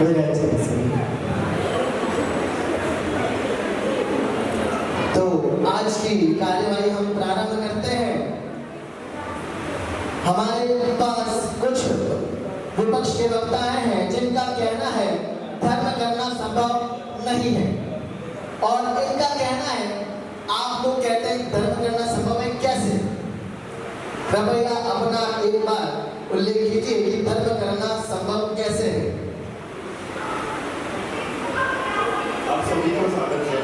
मेरे अच्छे से। तो आज की कार्यवाही हम प्रारंभ करते हैं। हमारे पास कुछ विपक्ष के वक्ता हैं जिनका कहना है धर्म करना संभव नहीं है, और इनका कहना है आप लोग कहते हैं धर्म करना संभव है, कैसे? कृपया अपना एक बार उल्लेख कीजिए कि धर्म करना संभव कैसे है। आप सभी को स्वागत है।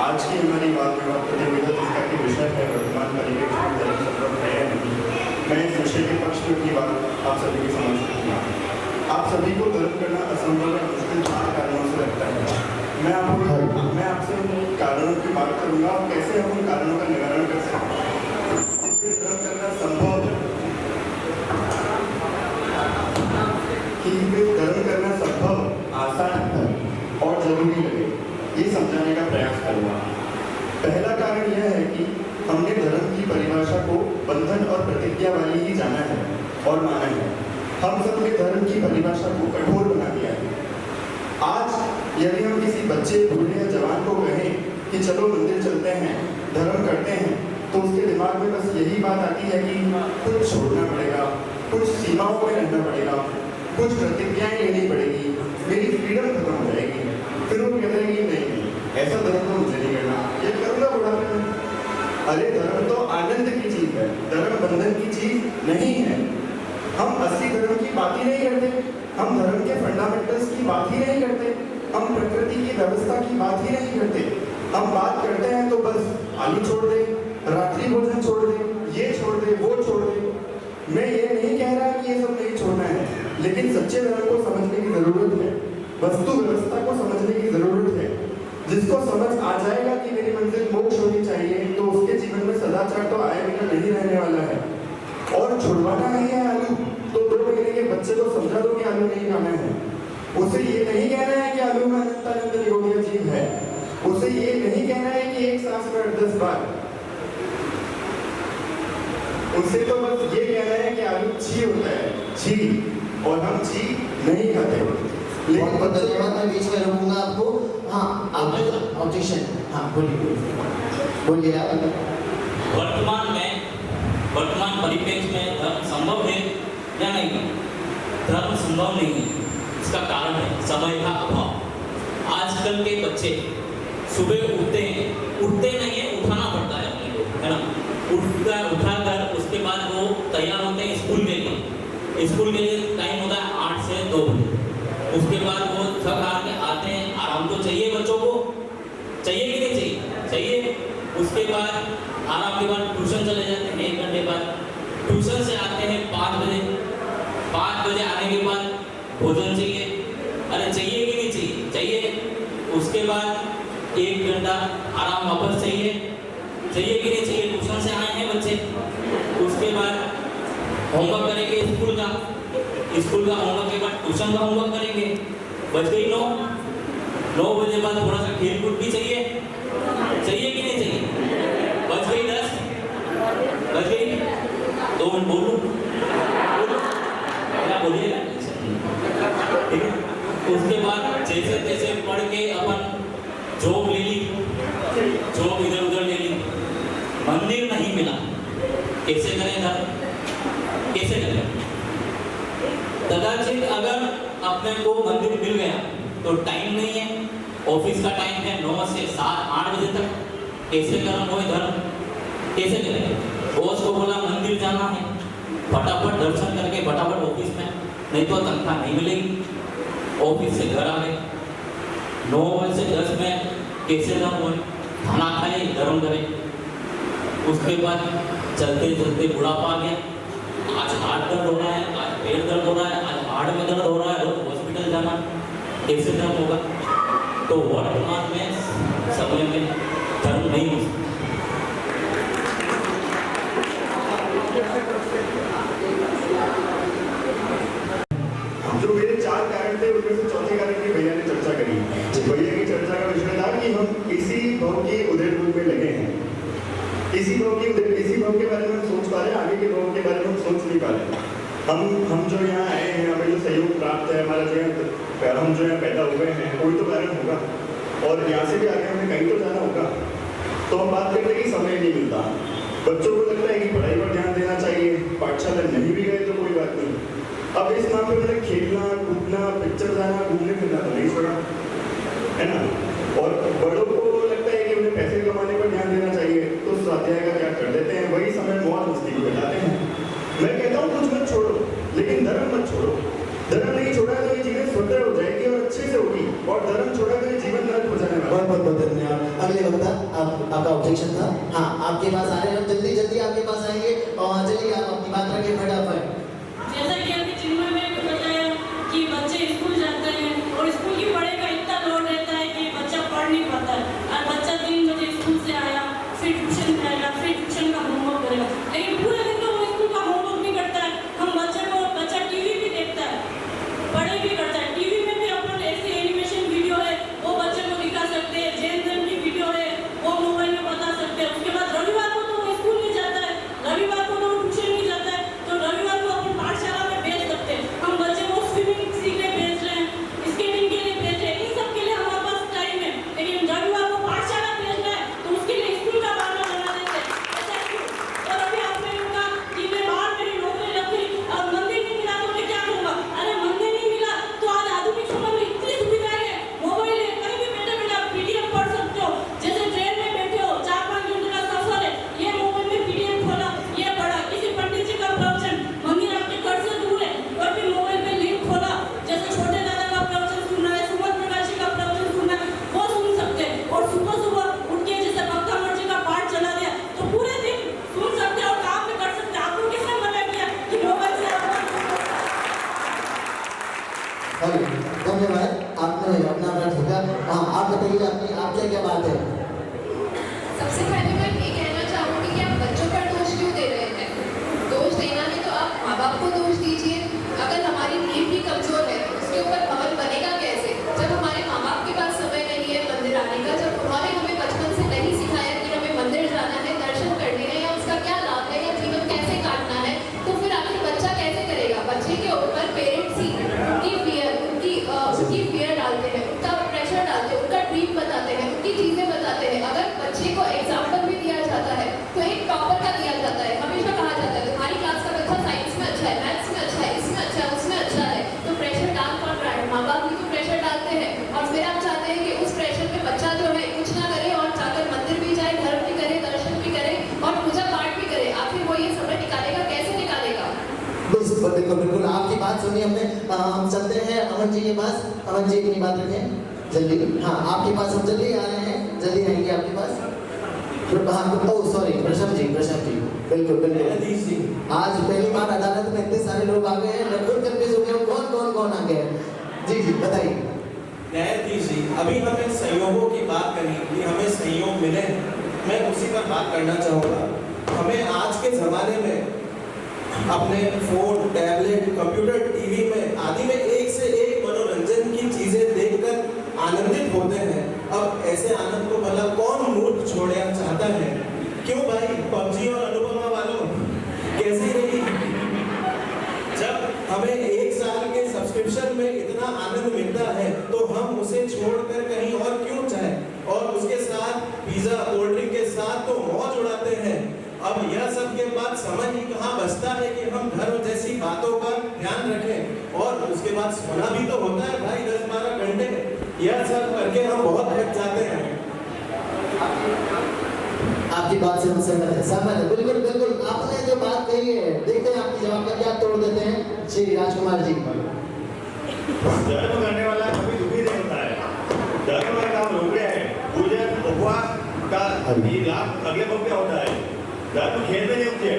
आज की हमारी बात विवाद प्रतियोगिता जिसका कि विषय है वर्तमान परिवेश में धर्म संभव है या नहीं, मैं इस विषय के पक्ष में अपनी बात आप सभी के समझ रखूंगा। आप सभी को धर्म करना असंभव या मुश्किल 4 कारणों से लगता है। मैं आपसे उन कारणों की बात करूंगा और कैसे हम उन कारणों का निवारण कर सकते हैं। धर्म करना संभव है कि धर्म करना संभव, आसान है और जरूरी लगे, ये समझाने का प्रयास करूंगा। पहला कारण यह है कि हमने धर्म की परिभाषा को बंधन और प्रतिज्ञा वाली ही जाना है और माना है। हम सबने धर्म की परिभाषा को कठोर बना दिया है। आज यदि हम किसी बच्चे, बूढ़े या जवान को कहें कि चलो मंदिर चलते हैं, धर्म करते हैं, तो उसके दिमाग में बस यही बात आती है कि कुछ छोड़ना पड़ेगा, कुछ सीमाओं में रहना पड़ेगा, कुछ प्रतिज्ञाएं लेनी पड़ेगी, मेरी फ्रीडम खत्म हो जाएगी। फिर वो कहते हैं कि नहीं, ऐसा धर्म तो मुझे नहीं करना, ये करूँगा बुढ़ापे में। अरे धर्म तो आनंद की चीज है, धर्म बंधन की चीज नहीं है। हम असली धर्म की बात ही नहीं करते, हम धर्म के फंडामेंटल्स की बात ही नहीं करते, हम प्रकृति की व्यवस्था की बात ही नहीं करते। हम बात करते हैं तो बस आलू छोड़ दे, रात्रि भोजन छोड़ दे, ये छोड़ दे, वो छोड़ दे। मैं ये नहीं कह रहा कि ये सब नहीं छोड़ना है, लेकिन सच्चे धर्म को समझने की जरूरत है, वस्तु व्यवस्था को समझने की जरूरत है। जिसको समझ आ जाएगा कि मेरी मंजिल मोक्ष होनी चाहिए, तो उसके जीवन में सदाचार तो आए बिना नहीं रहने वाला है। और छुड़वाना नहीं है आलू, तो 2 महीने के बच्चे को समझा दो कि आलू नहीं खाना है। उसे ये नहीं कहना है कि आलू में अनंत निरोगी जीव है। उसे ये नहीं कहना है कि एक सांस में 10 बार। उसे तो बस ये कहना है कि आलू छी होता है, छी, और हम छी नहीं खाते। लेकिन धन्यवाद, मैं बीच में रोकूंगा आपको। हाँ, आप ऑब्जेक्शन, हाँ बोलिए आप। वर्तमान परिप्रेक्ष्य में धर्म संभव है या नहीं? धर्म संभव नहीं है। इसका कारण है समय का अभाव। आजकल के बच्चे सुबह उठते नहीं है, उठाना पड़ता है अपने को, है ना? उठाकर उसके बाद वो तैयार होते हैं स्कूल के लिए। स्कूल के लिए टाइम होता है 8 से 2 बजे। उसके बाद वो थक हार के आते हैं, आराम तो चाहिए बच्चों को, चाहिए कि नहीं चाहिए? चाहिए। उसके बाद आराम के बाद ट्यूशन चले जाते हैं 1 घंटे बाद। ट्यूशन से आते हैं 5 बजे। 5 बजे आने के बाद भोजन चाहिए। अरे चाहिए कि नहीं चाहिए? चाहिए। उसके बाद 1 घंटा आराम वापस चाहिए कि नहीं चाहिए? ट्यूशन से आए हैं बच्चे। उसके बाद होमवर्क करेंगे स्कूल का होमवर्क के बाद ट्यूशन का होमवर्क करेंगे। बज गई 9 बजे बाद थोड़ा सा खेल कूद भी चाहिए कि नहीं चाहिए? बज गई 10, बज गई 2 मिनट बोलूं, क्या बोलिएगा? ठीक है। उसके बाद जैसे तैसे पढ़ के अपन जॉब ले ली, जॉब इधर उधर ले ली, मंदिर नहीं मिला, कैसे करें धर्म? कैसे करें? कदाचित अगर अपने को मंदिर मिल गया तो टाइम नहीं है, ऑफिस का टाइम है 9 से 7-8 बजे तक, कैसे कर्म होए धर्म? कैसे करें? बॉस को बोला मंदिर जाना है, फटाफट दर्शन करके फटाफट ऑफिस में, नहीं तो तनख्वाह नहीं मिलेगी। ऑफिस से घर आ गए 9 बजे से 10 में, कैसे धर्म होए? खाना खाए, धर्म करे। उसके बाद चलते चलते बुढ़ापा आ गया, आज हाथ दर्द हो रहा है, आज पेट दर्द हो रहा है, आज हार्ट में दर्द हो रहा है, रोज हॉस्पिटल जाना, कैसे धर्म होगा? तो वर्तमान में समय में धर्म नहीं हो सकता। जो मेरे 4 कारण थे उनमें से चौथे कारण की भैया ने चर्चा करी। भैया की चर्चा का विषय था कि हम इसी भाव की उधेड़ बुन में लगे हैं, इसी भाव के बारे में हम सोच पा रहे हैं, आगे के भाव के बारे में हम सोच नहीं पा रहे। हम जो यहाँ आए हैं, हमें जो सहयोग प्राप्त है, हमारा जो हम हम जो यहाँ पैदा हुए हैं कोई तो कारण होगा, और यहाँ से भी आगे हमें कहीं तो जाना होगा। तो हम बात करते हैं कि समय नहीं मिलता। बच्चों को लगता है कि पढ़ाई पर ध्यान देना चाहिए, पाठशाला नहीं भी गए तो कोई बात नहीं। अब इस नाम पे मैंने खेलना कूदना, पिक्चर जाना, घूमने फिरना तो नहीं छोड़ा, है ना। और बड़ों को लगता है कि उन्हें पैसे कमाने पर ध्यान देना चाहिए, तो स्वाध्याय का क्या कर देते हैं, वही समय मौज मस्ती को बिताते हैं। मैं कहता हूँ कुछ मत छोड़ो, लेकिन धर्म मत छोड़ो। धर्म नहीं छोड़ा तो ये चीजें स्वतः हो जाएगी और अच्छे से होगी, और धर्म छोड़ा तो ये जीवन नरक हो जाने वाला। बहुत बहुत धन्यवाद। अगले वक्ता आपका ऑब्जेक्शन था। हाँ, आपके पास आ रहे हैं, जल्दी जल्दी आपके पास आएंगे और चलिए आप अपनी बात रखें फटाफट। जैसा कि अभी चिन्मय में बताया कि बच्चे स्कूल जाते हैं और स्कूल की पढ़ाई का इतना लोड रहता है कि बच्चा पढ़ नहीं पाता है, और बच्चा 3 बजे स्कूल से आया, फिर ट्यूशन जाएगा, फिर ट्यूशन का होमवर्क करेगा, लेकिन पूरे दिन तो वो स्कूल का होमवर्क नहीं करता है। हम बच्चा टीवी भी देखता है, पढ़ाई भी करता है। टीवी में भी अपन ऐसे एनिमेशन वीडियो है वो बच्चे को दिखा सकते हैं, जैन की वीडियो है वो मोबाइल में बता सकते हैं। उसके बाद रविवार को तो वो स्कूल नहीं जाता है, रविवार को तो वो ट्यूशन नहीं जाता है, तो रविवार को अपन पाठशाला में भेज सकते हैं। हम बच्चे को स्विमिंग सीखने भेज रहे हैं, स्केटिंग के लिए भेज रहे हैं, इन सब के लिए हमारे पास टाइम है, लेकिन रविवार को पाठशाला भेजना है तो उसके लिए स्कूल का बहाना बना देते हैं। ऐसा क्यों? और अभी आपने कहा कि मैं बाहर मेरी नौकरी लग गई और मंदिर नहीं मिला तो मैं क्या करूँगा? अरे मंदिर नहीं मिला तो आज आधुनिक समय में इतनी सुविधाएं है, मोबाइल है, कहीं भी बैठे बैठे आप PDF पढ़ सकते हो। जैसे ट्रेन में बैठे हो, 4-5 घंटे का सफर है, ये मोबाइल में PDF खोला, ये पढ़ा। किसी पंडित जी का प्रवचन, मंदिर आपके घर से दूर है, और भी मोबाइल में लिंक खोला, जैसे छोटे दादा का प्रवचन सुनना है, सुमन प्रकाश जी का प्रवचन सुनना है, वो सुन सकते हैं। और सुबह सुबह उठ के जैसे भक्ता मर्जी का पाठ चला दिया तो पूरे दिन सुन सकते हैं और काम भी कर सकते हैं। आपको किसने मना किया कि मोबाइल से धन्यवाद, आपने अपना बात रखा। हाँ, आप बताइए आपकी क्या बात है? सबसे पहले मैं ये कहना चाहूँगी कि आप बच्चों पर दोष क्यों दे रहे हैं? दोष देना है तो आप माँ बाप को दोष दीजिए। अगर हमारी नींव भी कमजोर है तो उसके ऊपर भवन बनेगा कैसे? जब हमारे माँ बाप के पास समय नहीं है मंदिर आने का, जब उन्होंने हमें बचपन से नहीं सिखाया कि हमें मंदिर जाना है, दर्शन करने हैं, या उसका क्या लाभ है, या जीवन कैसे काटना है, तो फिर आखिर बच्चा कैसे करेगा? बच्चे के ऊपर पेरेंट्स ही उनकी फियर डालते हैं, उनका प्रेशर डालते हैं, उनका ड्रीम बताते हैं, उनकी चीजें बताते हैं। अगर बच्चे को एग्जाम्पल भी दिया जाता है तो एक टॉपर का दिया जाता है। हमेशा कहा जाता है तुम्हारी क्लास का बच्चा साइंस में अच्छा है, मैथ्स में अच्छा है, इसमें अच्छा है, उसमें अच्छा है, तो प्रेशर डाल कौन रहा है? माँ बाप भी तो प्रेशर डालते हैं। और फिर आप चाहते हैं कि उस प्रेशर में बच्चा जो है कुछ ना करे और जाकर मंदिर भी जाए, धर्म भी करे, दर्शन भी करे और पूजा पाठ भी करे। आखिर वो ये समय निकालेगा, कैसे निकालेगा? बिल्कुल बिल्कुल, आपकी बात सुनी हमने। हम चलते हैं अमन जी के पास। अमन जी अपनी बात रखें जल्दी। हाँ, आपके पास हम जल्दी आ रहे हैं, जल्दी आएंगे आपके पास। हाँ, ओह सॉरी, प्रशांत जी बिल्कुल बिल्कुल। आज पहली बार अदालत में इतने सारे लोग आ गए हैं, मैं खुद कंफ्यूज हो गया हूँ कौन आ गया है। जी बताइए। न्यायाधीश जी, अभी हमने संयोगों की बात करी कि हमें संयोग मिले, मैं उसी पर बात करना चाहूँगा। हमें आज के ज़माने में अपने फोन, टैबलेट, कंप्यूटर, टीवी में आदि में एक से एक मनोरंजन की चीजें देखकर आनंदित होते हैं। अब ऐसे आनंद को भला कौन मूर्ख छोड़ना चाहता है? क्यों भाई, पबजी और अनुपमा वालों कैसी रही? जब हमें 1 साल के सब्सक्रिप्शन में इतना आनंद मिलता है तो हम उसे छोड़कर कहीं और क्यों जाएं? और उसके साथ पिज्जा, कोल्ड ड्रिंक के साथ तो मौज उड़ाते हैं। अब यह सब के बाद समझ ही कहाँ बचता है कि हम धर्म जैसी बातों का ध्यान रखें। और उसके बाद सोना भी तो होता है भाई 10-12 घंटे, यह सब करके हम बहुत थक जाते हैं। आपकी बात से हम सहमत है। बिल्कुल बिल्कुल, आपने जो बात कही है, देखते हैं आपकी जवाब का क्या तोड़ देते हैं। श्री राजकुमार जी। धर्म करने वाला कभी दुखी नहीं होता है। धर्म का काम रोक रहे हैं, पूजन उपवास का ये लाभ अगले वक्त क्या होता है। धर्म खेल में नहीं उठे,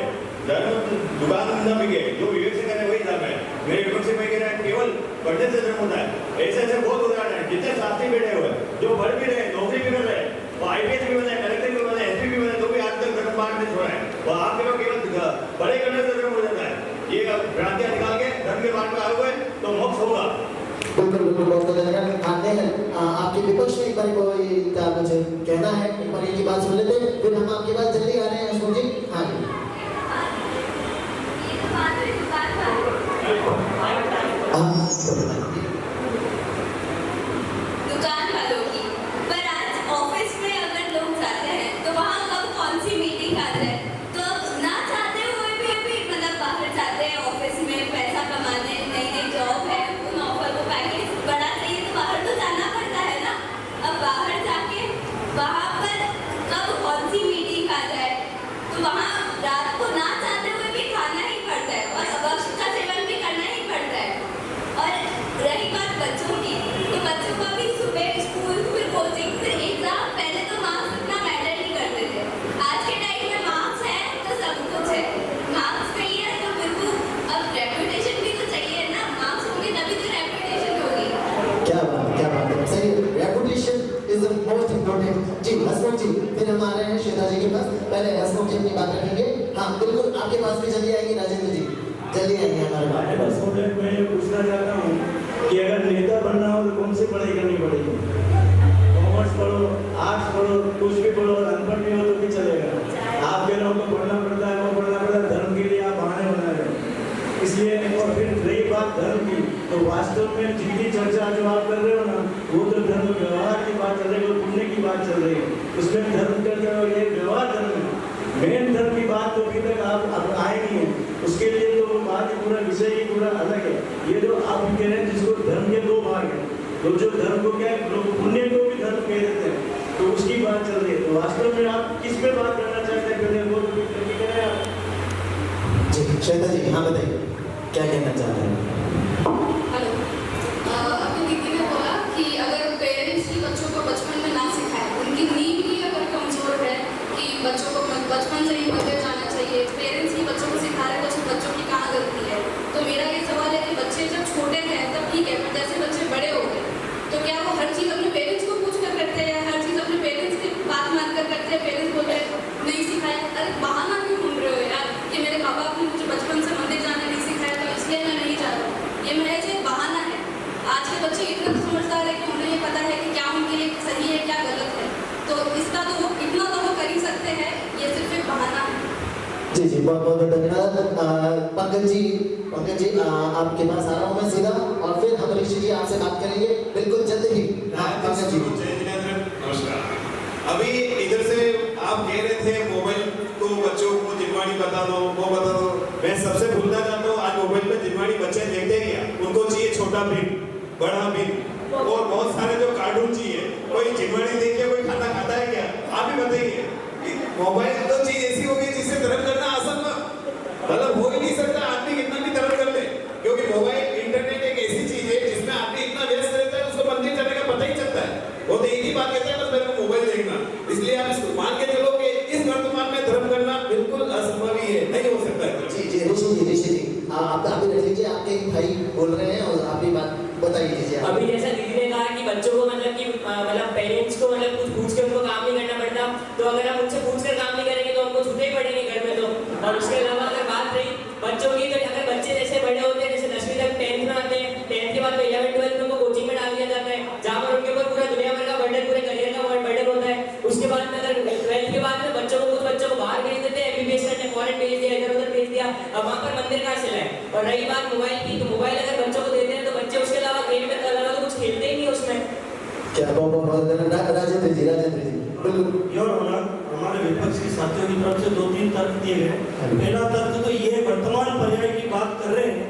धर्म दुकान धंधा में गए, जो विवेक से करे वही धर्म है। मेरे विवेक से मैं कह रहा है केवल पढ़ने से धर्म होता है। ऐसे ऐसे बहुत उदाहरण है, जितने शास्त्री बैठे हुए जो पढ़ भी रहे, नौकरी भी कर रहे, वो IPS भी बने, कलेक्टर भी बने, SP भी बने, तो भी आज तक धर्म बांट नहीं छोड़ा है। वो आपके लोग केवल पढ़े करने से धर्म हो जाता है। ये भ्रांतियां निकाल के धर्म के बांट में आए हुए तो मोक्ष होगा। बिल्कुल बिल्कुल, बहुत धन्यवाद। आपके विपक्ष में एक बार कोई क्या कुछ कहना है? एक बार इनकी बात सुन लेते हैं, फिर हम आपके पास जल्दी आ रहे हैं। अशोक जी। हाँ जी। हसमुख जी, फिर हम आ रहे हैं श्वेता जी के पास। पहले हसमुख जी अपनी बात रखेंगे। हाँ बिल्कुल, आपके पास भी जल्दी आएंगी राजेंद्र जी, जल्दी आएंगे हमारे पास। मैं ये पूछना चाहता हूँ कि अगर नेता बनना हो तो कौन सी पढ़ाई करनी पड़ेगी? कॉमर्स पढ़ो, आर्ट्स पढ़ो, कुछ भी पढ़ो, अनपढ़ भी हो तो भी चलेगा। आप कह रहे हो तो पढ़ना पड़ता है, वो पढ़ना पड़ता है, धर्म के लिए आप बहाने बना रहे हो। इसलिए और फिर रही बात धर्म की, तो वास्तव में जितनी चर्चा जो आप कर रहे हो ना, वो तो धर्म व्यवहार की बात चल रही है, पुण्य की बात चल रही है। उसमें धर्म कर रहे हो, ये व्यवहार धर्म है। मेन धर्म की बात तो अभी तक आप आए नहीं है, उसके लिए तो बात ही पूरा विषय ही पूरा अलग है। ये जो आप कह रहे हैं जिसको धर्म के दो भाग हैं, तो जो धर्म को क्या है, लोग पुण्य को भी धर्म कह देते हैं, तो उसकी बात चल रही है। तो वास्तव में आप किस पे बात करना चाहते हैं, पहले वो करें आप। जी श्वेता जी, हाँ बताइए क्या कहना चाहते हैं? हेलो, अपनी दीदी ने बोला कि अगर पेरेंट्स ही बच्चों को बचपन में ना सिखाए, उनकी नींव ही अगर कमजोर है कि बच्चों को बचपन से ही मंदिर जाना चाहिए, पेरेंट्स ही बच्चों को सिखा रहे हैं, बच्चों की कहाँ गलती है? तो मेरा ये सवाल है कि बच्चे जब छोटे हैं तब ठीक है, पर जैसे बच्चे बड़े हो गए तो क्या वो हर चीज़ अपने पेरेंट्स को पूछ कर करते हैं, या हर चीज़ अपने पेरेंट्स की बात मान कर करते हैं? पेरेंट्स बोलते हैं नहीं सिखाया, अरे बहाना क्यों ढूंढ रहे हो यार कि मेरे माँ बाप ने मुझे बचपन से मंदिर जाना नहीं सिखाया तो इसलिए मैं नहीं जा रहा हूँ। ये महज एक बहाना है। आज के बच्चे इतना समझदार है कि उन्हें ये पता है कि क्या उनके लिए सही है क्या गलत है, तो इसका तो वो इतना तो वो कर ही सकते हैं, ये सिर्फ एक बहाना है। जी जी, बहुत बहुत धन्यवाद। पंकज जी, आपके पास आ रहा हूँ मैं सीधा, और फिर हम ऋषि जी आपसे बात करेंगे बिल्कुल जल्द ही। पंकज जी, जय जिनेंद्र, नमस्कार। अभी इधर से आप कह रहे थे मोबाइल को बच्चों को जिनवाणी बता दो, वो बता दो। मैं सबसे भूलना चाहता हूँ, आज मोबाइल में जिनवाणी बच्चे देखते क्या? उनको चाहिए छोटा बिन, बड़ा बिन, और बहुत सारे जो कार्टून चाहिए। कोई जिनवाणी देख के कोई खाना खाता है क्या? आप ही बताइए। मोबाइल तो चीज ऐसी हो गई जिससे धर्म करना आसान मतलब हो ही नहीं सकता। आदमी कितना भी धर्म कर ले, क्योंकि मोबाइल इंटरनेट एक ऐसी चीज है जिसमें आदमी इतना व्यस्त रहता है उसको मंदिर जाने का पता ही चलता है। वो तो एक ही बात कहता है बस मेरे को मोबाइल देखना। इसलिए आप इसको मान के चलो कि इस वर्तमान में धर्म करना बिल्कुल असंभव ही है, नहीं हो सकता है। जी जी ऋषि जी, आप अभी रख लीजिए, आपके भाई बोल रहे हैं और आप भी बात बताइए दीजिए। अभी जैसा दीदी ने कहा कि बच्चों को मतलब पेरेंट्स को कुछ पूछ के उनको काम नहीं करना पड़ता, तो अगर हम उनसे पूछ कर काम नहीं करेंगे तो हमको छूटे ही पड़ेंगे घर में। तो और उसके अलावा अगर बात रही बच्चों की, तो अगर बच्चे जैसे बड़े होते हैं, जैसे 10वीं तक 10th में आते हैं, 10th के बाद 11th 12th में उनको कोचिंग में डाल दिया जाता है, जहाँ पर उनके ऊपर पूरा दुनिया भर का बर्डन, पूरे करियर का बर्डन होता है। उसके बाद में अगर 12th के बाद में बच्चों को कुछ बच्चों को बाहर भेज देते हैं, MBBS करने फॉरेन भेज दिया, इधर उधर भेज दिया, अब वहाँ पर मंदिर कहाँ से लाए? और रही बात मोबाइल की, तो मोबाइल अगर बच्चों को देते हैं तो बच्चे उसके अलावा गेम में अलावा तो कुछ खेलते ही नहीं उसमें। क्या बहुत धन्यवाद। राजेंद्र जी बिल्कुल। योर ऑनर, हमारे विपक्षी साथियों की तरफ से 2-3 तर्क दिए गए। पहला तर्क तो ये वर्तमान पर्याय की बात कर रहे हैं,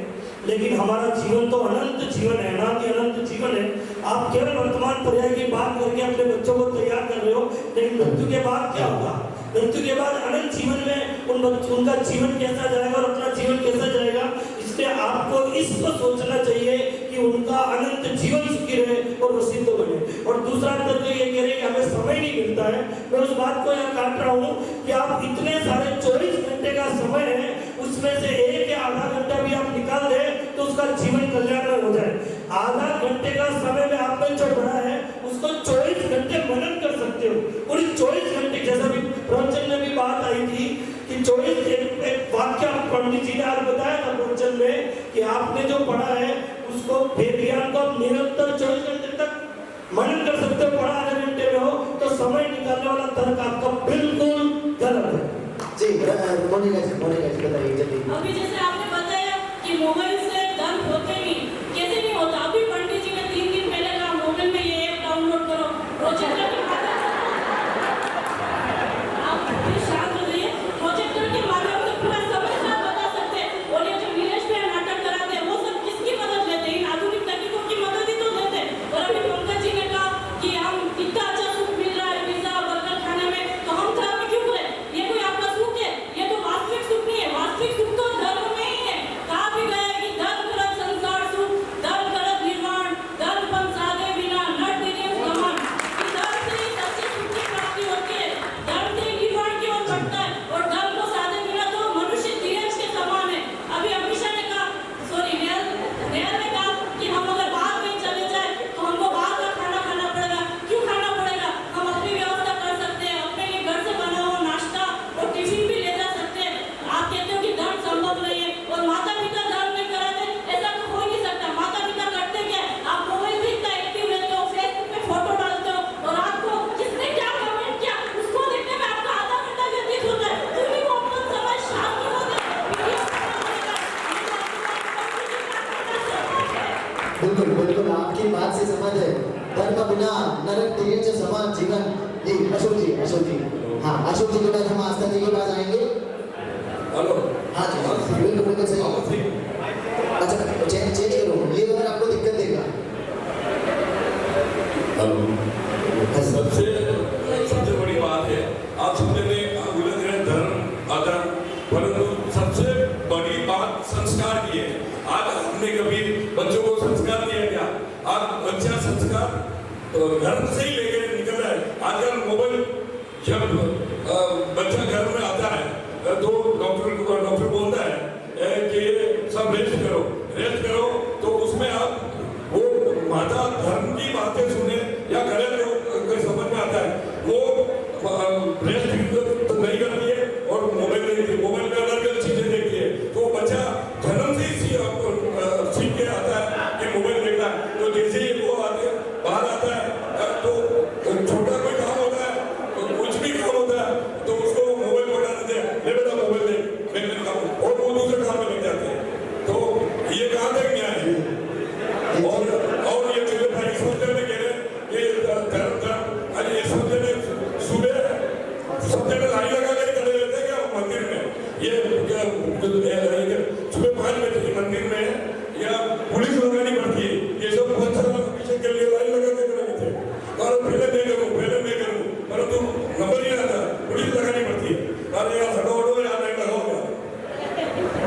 लेकिन हमारा जीवन तो अनंत जीवन है, अनादि अनंत जीवन है। आप केवल वर्तमान पर्याय की बात करके अपने बच्चों को तैयार कर रहे हो, लेकिन मृत्यु के बाद क्या होगा? मृत्यु के बाद अनंत जीवन में उनका जीवन कैसा जाएगा और अपना जीवन कैसा जाएगा? इसलिए आपको इसको सोचना चाहिए कि उनका अनंत जीवन सुखी रहे और वो सिद्ध बने। और दूसरा तर्क ये कह रहे हैं कि हमें समय नहीं मिलता है। मैं उस बात को यहाँ काट रहा हूँ कि आप इतने सारे 24 घंटे का समय है, उसमें से 1 या आधा घंटा भी आप निकाल दें तो उसका जीवन कल्याण हो जाए। आधा घंटे का समय में आपने जो पढ़ा है उसको 24 घंटे मनन कर सकते हो। और इस 24 घंटे, जैसा भी प्रवचन में भी बात आई थी कि 24 एक वाक्य पंडित जी ने आज बताया था प्रवचन में कि आपने जो पढ़ा है उसको वेद ज्ञान को आप निरंतर 24 घंटे तक मनन कर सकते हो। पढ़ा आधे घंटे में हो तो समय निकालने वाला तर्क आपका बिल्कुल गलत है। जी मोनिका जी बताइए जल्दी। अभी जैसे आपने बताया कि मोबाइल से धर्म होते नहीं, कैसे नहीं होता? अभी पंडित जी ने 3 दिन पहले कहा मोबाइल में ये ऐप डाउनलोड करो, प्रोजेक्टर के माध्यम से आप शांत रहिए, प्रोजेक्टर के माध्यम से पूरा समय साथ बता सकते हैं। और ये जो नीलेश पे नाटक कराते हैं वो सब किसकी मदद लेते हैं? इन आधुनिक तकनीकों की मदद ही तो लेते हैं। और अभी पंकज जी ने कहा कि हम इतना अच्छा सुख मिल रहा है पिज्जा बर्गर खाने में, तो हम धर्म क्यों करें? ये कोई आपका सुख है? ये तो वास्तविक सुख नहीं है। वास्तविक सुख तो धर्म में ही है। कहा भी गया है कि धर्म संसार सुख बिल्कुल बिल्कुल आपकी बात से समझ है। धर्म बिना नरक तेज समान जीवन। जी अशोक जी हाँ अशोक जी के बाद हम आस्था जी के पास आएंगे। हेलो हाँ जी बिल्कुल सही। अच्छा चेंज करो ये अगर आपको दिक्कत देगा। हेलो सबसे बड़ी बात है आप सबने उलझ रहे धर्म अधर्म, परंतु सबसे बड़ी बात संस्कार की है। आज हमने कभी बच्चों को संस्कार दिया क्या? आज बच्चा संस्कार घर से ही लेकर निकल रहा है। आजकल मोबाइल जब बच्चा घर में आता है तो डॉक्टर बोलता है कि सब रेस्ट करो, तो उसमें आप वो माता धर्म की बातें सुने या गलत कोई समझ में आता है वो रेस्ट तो नहीं करती है और मोबाइल में अलग अलग चीजें देखती है, तो बच्चा धर्म से सीख के आता है कि मोबाइल देखना है। तो जैसे ही वो बाहर आता है तो छोटा कोई काम होता है तो कुछ भी काम होता है तो उसको मोबाइल पकड़ा देते हैं, ले बेटा मोबाइल देख मैं काम, और वो दूसरे काम में लग जाते हैं। तो ये कहाँ तक न्याय है? और ये चीजें भाई समझने में कह रहे कि धर्म आज ये समझने सुबह सब जगह लाइन लगा कर खड़े रहते हैं क्या मंदिर में? ये सुबह 5 बजे मंदिर में या पुलिस लगानी पड़ती है, ये सब 5 साल पीछे के लिए लाइन लगा के खड़े थे और पहले मैं करूँ परंतु नंबर ही आता पुलिस लगानी पड़ती है। अरे यार हटो यार नहीं लगाओ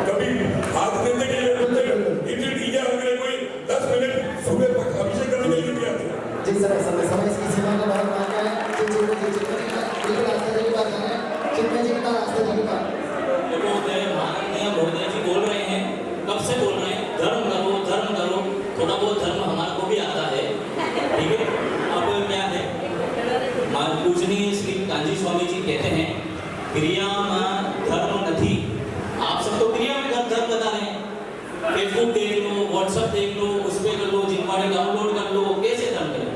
कभी हाथ देते कि ये अगर कोई 10 मिनट सुबह अभिषेक करने के लिए भी आते हैं। जी समय इसकी सीमा का बहुत मांग है। चिन्मय जी का रास्ता जी का देखो माननीय मोदी जी बोल रहे हैं, कब से बोल रहे हैं धर्म करो, थोड़ा बहुत धर्म हमारे को भी आता है, ठीक है। अब क्या है पूजनीय श्री कांजी स्वामी जी कहते हैं क्रिया में धर्म नहीं। आप सब तो क्रिया में धर्म बता रहे हैं, फेसबुक देख लो, व्हाट्सएप देख लो, उस पर कर लो, जिनवाणी डाउनलोड कर लो, कैसे धर्म करें?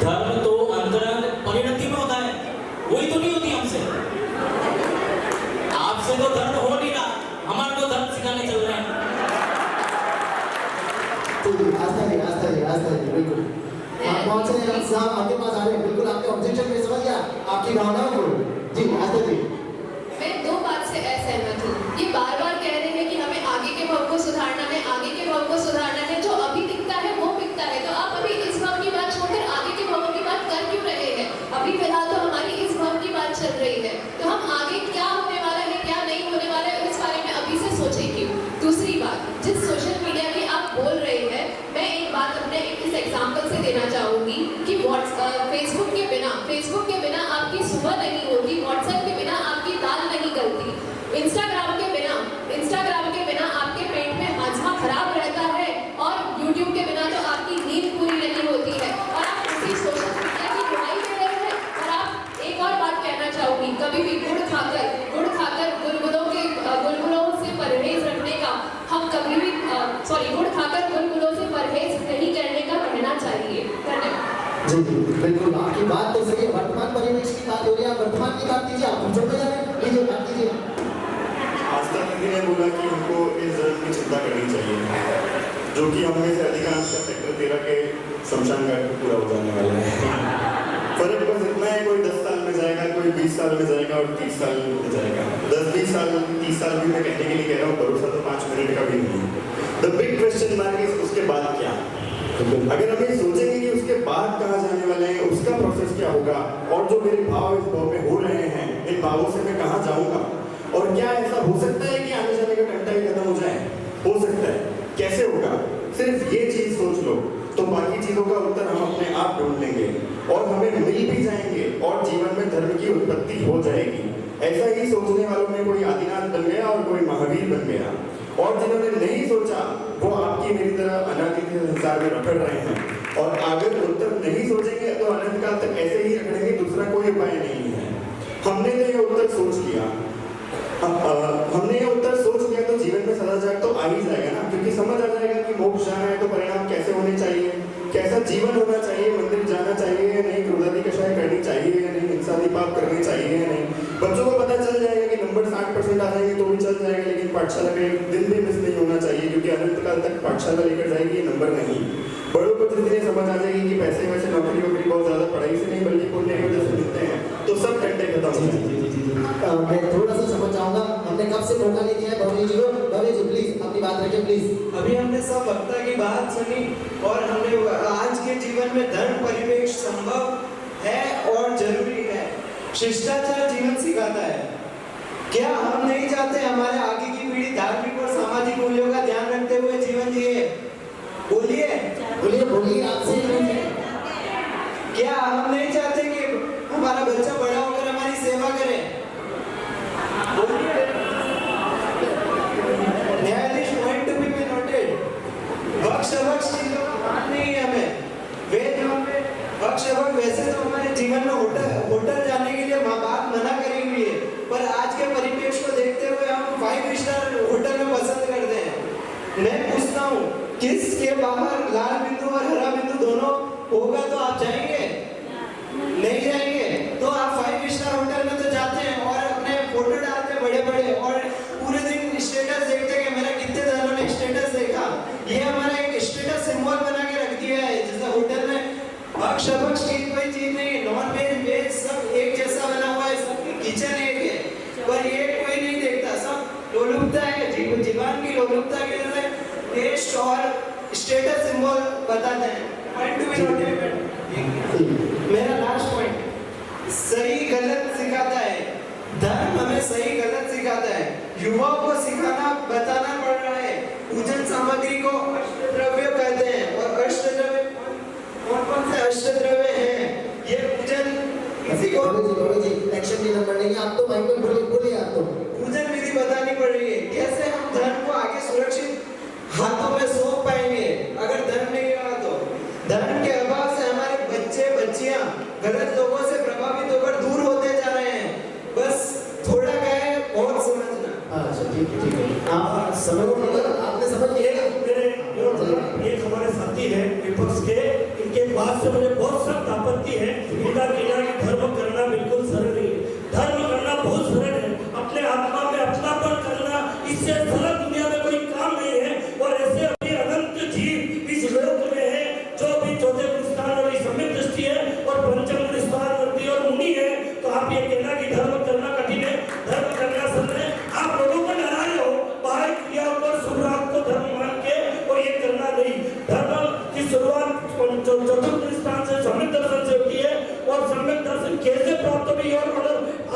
धर्म तो अंतरंग परिणति में होता है, वही तो नहीं होती हमसे। आपसे तो धर्म हो नहीं रहा, हमारे को धर्म सिखाने चल रहे हैं। आस्था जी बिल्कुल आप पहुंच रहे हैं, साहब आपके पास आ रहे हैं, बिल्कुल आपके ऑब्जेक्शन में समझ गया, आपकी भावनाओं को। जी आस्था जी मैं 2 बात से असहमत हूँ। ये बार-बार कह रहे हैं कि हमें आगे के भाव को सुधारना है, जो अभी दिखता है वो बिकता है। तो आप अभी इस भाव की बात छोड़कर आगे के भावों की बात कर क्यों रहे हैं? अभी फिलहाल तो हमारी इस भाव की बात चल रही है, तो हम आगे क्या होने वाला है क्या नहीं होने वाला है इस बारे में अभी से सोचें क्यों? दूसरी बात, जिस सोशल मीडिया की आप बोल रहे हैं, मैं एक बात अपने इस एग्जाम्पल से देना चाहूंगी कि फेसबुक के बिना आपकी सुबह नहीं होती, व्हाट्सएप के बिना आपकी दाल नहीं गलती, इंस्टाग्राम के बिना आपके पेट में हाजमा खराब रहता है, और यूट्यूब के बिना तो आपकी नींद पूरी नहीं होती है, और आप उसी सोशल मीडिया की दुहाई दे रहे हैं। और आप एक और बात कहना चाहूंगी, कभी भी गुड़ खाकर गुलगुलों से परहेज रखने का हम कभी भी गुड़ खाकर गुलगुलों से परहेज नहीं करने का कहना चाहिए। धन्यवाद। जी बिल्कुल आपकी बात तो सही है। वर्तमान परिवेश की बात हो रही है, वर्तमान की बात कीजिए, आप जोड़ते जा रहे हैं, लीजिए बात कीजिए। आस्था दीदी ने बोला कि हमको इस धर्म की चिंता करनी चाहिए, जो कि हम में से अधिकांश का सेक्टर 13 के शमशान घाट पर पूरा हो जाने वाला है। फर्क बस इतना है, कोई 10 साल में जाएगा, कोई 20 साल में जाएगा और 30 साल में जाएगा। 10-20 साल 30 साल भी मैं कहने के लिए कह रहा हूँ, भरोसा तो 5 मिनट का भी नहीं है। The big question mark is उसके बाद क्या? अगर हम ये सोचेंगे कि उसके बाद कहाँ जाने वाले हैं, उसका प्रोसेस क्या होगा, और जो मेरे भाव इस भाव में हो रहे हैं, इन भावों से मैं कहाँ जाऊँगा, और क्या ऐसा हो सकता है कि आने जाने का घंटा ही खत्म हो जाए? हो सकता है। कैसे होगा? सिर्फ ये चीज सोच लो तो बाकी चीजों का उत्तर हम अपने आप ढूंढ लेंगे और हमें मिल भी जाएंगे और जीवन में धर्म की उत्पत्ति हो जाएगी। ऐसा ही सोचने वालों में कोई आदिनाथ बन गया और कोई महावीर बन गया, और जिन्होंने नहीं सोचा वो आपकी मेरी तरह अनादि के संसार में रखड़ रहे हैं। और अगर उत्तर नहीं सोचेंगे तो अनंत काल तक ऐसे ही रखने की दूसरा कोई उपाय नहीं है। हमने तो ये उत्तर सोच लिया, हमने ये उत्तर सोच लिया तो जीवन में सदाचार तो आ ही जाएगा ना, क्योंकि समझ आ जाएगा कि मोक्ष जाना है तो परिणाम कैसे होने चाहिए, कैसा जीवन होना चाहिए, मंदिर जाना चाहिए या नहीं, क्रोधादि कषाय करनी चाहिए या नहीं, हिंसादि पाप करने चाहिए या नहीं। बच्चों को पता चल जाएगा कि नंबर 60% आ जाएंगे तो भी चल जाएगा, लेकिन कि पाठशाला का एक दिन भी मिस नहीं होना चाहिए, क्योंकि अनंत काल तक पाठशाला लेकर जाएगी ये नंबर नहीं। बड़ों को जितने समझ आ जाएगी कि पैसे वैसे नौकरी वोकरी बहुत ज़्यादा पढ़ाई से नहीं बल्कि पुण्य की वजह से मिलते हैं, तो सब घंटे खत्म हो जाएंगे। मैं थोड़ा सा समझ जाऊंगा, हमने कब से मौका नहीं दिया है भवनी जी को। भवनी जी प्लीज अपनी बात रखें प्लीज। अभी हमने सब वक्ता की बात सुनी और हमने आज के जीवन में धर्म परिवेश संभव है और जरूरी है। शिष्टाचार जीवन सिखाता है। क्या हम नहीं चाहते हमारे आगे की पीढ़ी धार्मिक और सामाजिक मूल्यों का ध्यान रखते हुए जीवन जिए? बोलिए बोलिए बोलिए आपसे क्या हम नहीं चाहते कि हमारा बच्चा बड़ा होकर हमारी सेवा करे? बोलिए। न्यायाधीश पॉइंट टू बी नोटेड। वक्ष चीजों का ध्यान नहीं है हमें। वेद में वक्ष वैसे तो हमारे जीवन में होटल जाने के लिए माँ बाप मना करी हुई है, पर आज के परिपेक्ष को देखते हुए हम 5 स्टार होटल में पसंद करते हैं। मैं पूछता हूँ किसके बाहर लाल बिंदु और हरा बिंदु दोनों होगा तो आप जाएंगे? नहीं जाएंगे। तो आप 5 स्टार होटल में तो जाते हैं और अपने फोटो डालते हैं बड़े बड़े और पूरे दिन स्टेटस देखते हैं कि मेरा कितने जनों ने स्टेटस देखा। ये हमारा एक स्टेटस सिंबल बना के रख दिया है। जैसे होटल में अक्ष की कोई चीज नहीं, नॉन वेज वेज सब एक जैसा बना हुआ है, सबकी किचन एक है, पर ये कोई नहीं देखता। सब लोलुपता है, जीवन की लोलुपता के लिए टेस्ट और स्टेटस सिंबल बताते हैं। Point to be noted. मेरा लास्ट पॉइंट सही गलत सिखाता है। धर्म हमें सही गलत सिखाता है। युवाओं को सिखाना बताना पड़ रहा है। पूजन सामग्री को अष्टद्रव्य कहते हैं और अष्टद्रव्य कौन से अष्टद्रव्य हैं? ये पूजन किसी को एक्शन की नंबर नहीं, आप तो माइक में बोलिए आप तो। पूजन विधि बतानी पड़ रही है। कैसे हम धर्म को आगे सुरक्षित हाथों में सौंप पाएंगे अगर धर्म नहीं रहा तो? धर्म के अभाव से हमारे बच्चे बच्चियां गलत लोगों से प्रभावित होकर दूर होते जा रहे हैं। बस थोड़ा क्या है बहुत समझना। अच्छा ठीक है आप समझ आपने समझ लिया। एक हमारे साथी है विपक्ष के, इनके बात से मुझे बहुत सख्त आपत्ति है। इनका कहना कि धर्म करना बिल्कुल सरल नहीं है। धर्म करना बहुत सरल है। अपने आत्मा में अपनापन करना, इससे सरल दुनिया में कोई काम नहीं है। और ऐसे अभी अनंत जीव इस लोक में है जो भी चौथे स्थान वाली सम्यक दृष्टि है और पंचम स्थान वर्ती और मुनि है। तो आप ये कहना कि धर्म करना कठिन है, धर्म करना सरल है, आप लोगों को डरा रहे हो। बाहर क्रियाओं पर शुरुआत को धर्म मान के और ये करना नहीं। धर्म की शुरुआत चतुर्थ स्थान से सम्यक दर्शन से होती है और सम्यक दर्शन कैसे प्राप्त होगी और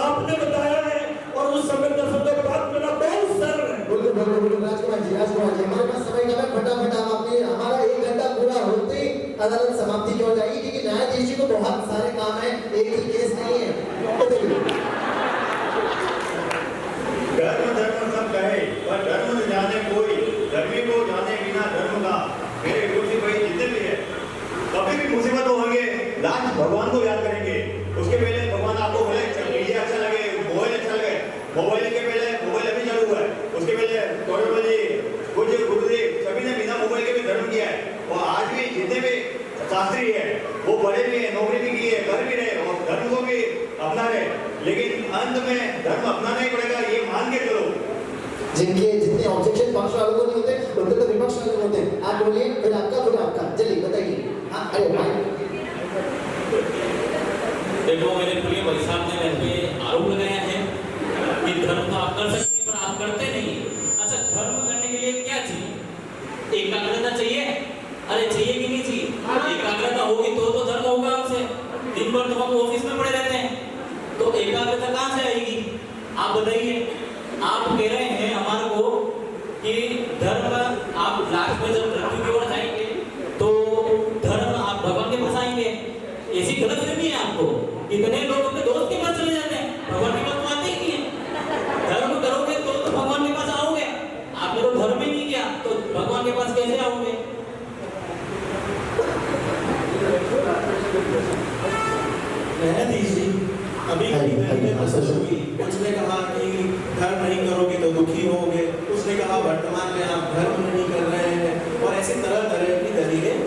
आपने बताया है और उस सम्यक दर्शन को प्राप्त करना बहुत सरल है। बिल्कुल राजकुमार जी हमारे पास समय का फटाफट हम अपने हमारा 1 घंटा पूरा होते ही अदालत समाप्ति हो जाएगी, क्योंकि न्यायाधीश जी को बहुत सारे काम है, एक ही केस नहीं है। धर्म सब कहे पर धर्म न जाने कोई, धर्मी को जाने बिना धर्म का। मेरे गुरु भाई जितने भी है कभी भी मुसीबत होंगे लास्ट भगवान को याद करेंगे। उसके पहले भगवान आपको बोले मीडिया अच्छा लगे, मोबाइल अच्छा लगे, मोबाइल के पहले मोबाइल अभी चालू हुआ है, उसके पहले गौरव जी कुछ गुरुदेव सभी ने बिना मोबाइल के भी धर्म किया है। और आज भी जितने भी शास्त्री है वो बड़े भी है, नौकरी भी की है, कर भी रहे और धर्म को भी अपना रहे, लेकिन अंत में धर्म अपनाना ही पड़ेगा, ये मान के चलो। जिनके जितने ऑब्जेक्शन पक्ष वालों को नहीं होते उनके तो विपक्ष वाले होते हैं। आप बोलिए फिर आपका चलिए बताइए। अरे देखो मेरे प्रिय भाई साहब ने मेरे पे आरोप लगाया है कि धर्म तो आप कर सकते हैं पर आप करते नहीं। अच्छा धर्म करने के लिए क्या चाहिए? एकाग्रता चाहिए। अरे चाहिए कि नहीं चाहिए? एकाग्रता होगी तो धर्म होगा हमसे। दिन भर तो हम ऑफिस में पड़े रहते हैं, तो एकाग्रता कहाँ से आएगी? आप बताइए। आप कह रहे हैं हमारे को कि धर्म आप लास्ट में जब मृत्यु की ओर जाएंगे तो धर्म आप भगवान के पास आएंगे। ऐसी गलतफहमी है आपको। इतने लोग अपने दोस्त के पास चले जाते हैं, भगवान के पास तो आते ही नहीं है। धर्म करोगे तो भगवान के पास आओगे। आपने तो धर्म ही नहीं किया तो भगवान के पास कैसे आओगे? न्यायाधीश जी अभी उसने कहा कि धर्म नहीं करोगे तो दुखी होगे। उसने कहा वर्तमान में आप धर्म नहीं कर रहे हैं और ऐसी तरह तरह की दलीलें।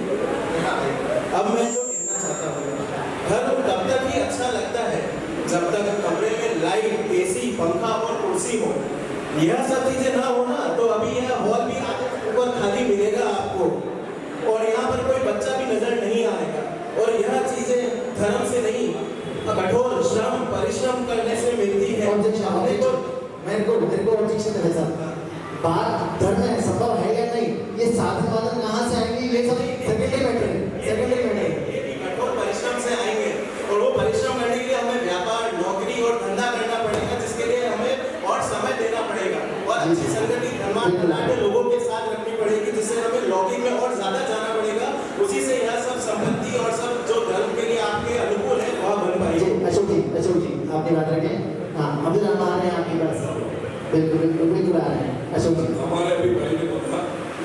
अब मैं जो कहना चाहता हूँ, धर्म तब तक ही अच्छा लगता है जब तक कमरे में लाइट, एसी, पंखा और कुर्सी हो। यह सब चीजें ना हो ना तो अभी यह हॉल भी आगे ऊपर खाली मिलेगा आपको और यहाँ पर कोई बच्चा भी नजर नहीं आएगा। और यह चीजें धर्म से नहीं कठोर श्रम परिश्रम करने से मिलती है। मेरे को ऑब्जेक्शन है सर, बात धर्म है संभव है या नहीं, ये साधन वादन कहाँ से आएंगे, ये सब सेकेंडरी मैटर है। ये भी कठोर परिश्रम से आएंगे और वो परिश्रम करने के लिए हमें व्यापार नौकरी और धंधा करना पड़ेगा, जिसके लिए हमें और समय देना पड़ेगा और अच्छी संगति धर्मांतरण लोगों के साथ रखनी पड़ेगी, जिससे हमें लौकिक में और ज्यादा जाना पड़ेगा। उसी से यह सब संपत्ति और सब जो धर्म के लिए आपके अनुकूल है वह बन पाएगी। अशोक जी आपने बात रखें। हाँ अभी हम आ रहे हैं आपकी बात, बिल्कुल आ रहे हैं अशोक जी। हमारे अभी भाई ने बोला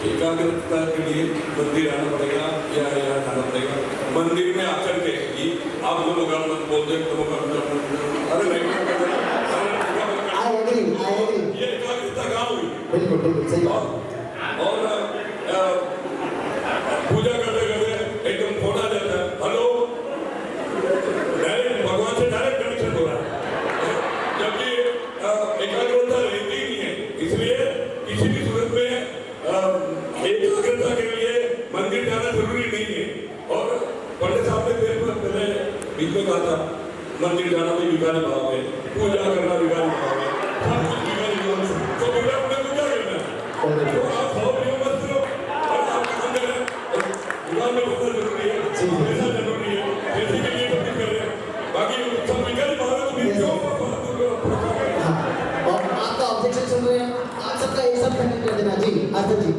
एकाग्रता के लिए मंदिर आना पड़ेगा या यहाँ जाना पड़ेगा। मंदिर में आकर के कि आप लोग मत बोलते अरे नहीं ये एकाग्रता कहाँ हुई? बिल्कुल सही। और पूजा करते करते एकदम फोन आ जाता है, हेलो, डायरेक्ट भगवान से डायरेक्ट कनेक्शन हो रहा है, जबकि एकाग्रता रहती नहीं है। इसलिए किसी भी सूरत में एकाग्रता के लिए मंदिर जाना जरूरी नहीं है। और पंडित साहब ने पहले बीच में कहा था मंदिर जाना भी विकारी भाव है, पूजा करना विकारी भाव है, सब कुछ विकारी भाव है, तो बेटा अपने को क्या करना है? तो आप भाव नहीं मत करो और आपके अंदर दुकान में बदलना जरूरी है, पैसा जरूरी है, पैसे के लिए सब कर रहे हैं, बाकी सब विकारी भाव है तो भी क्यों? और आपका ऑब्जेक्शन सुन रहे हैं, आप सबका एक सब कंटिन्यू कर देना जी। आस्था जी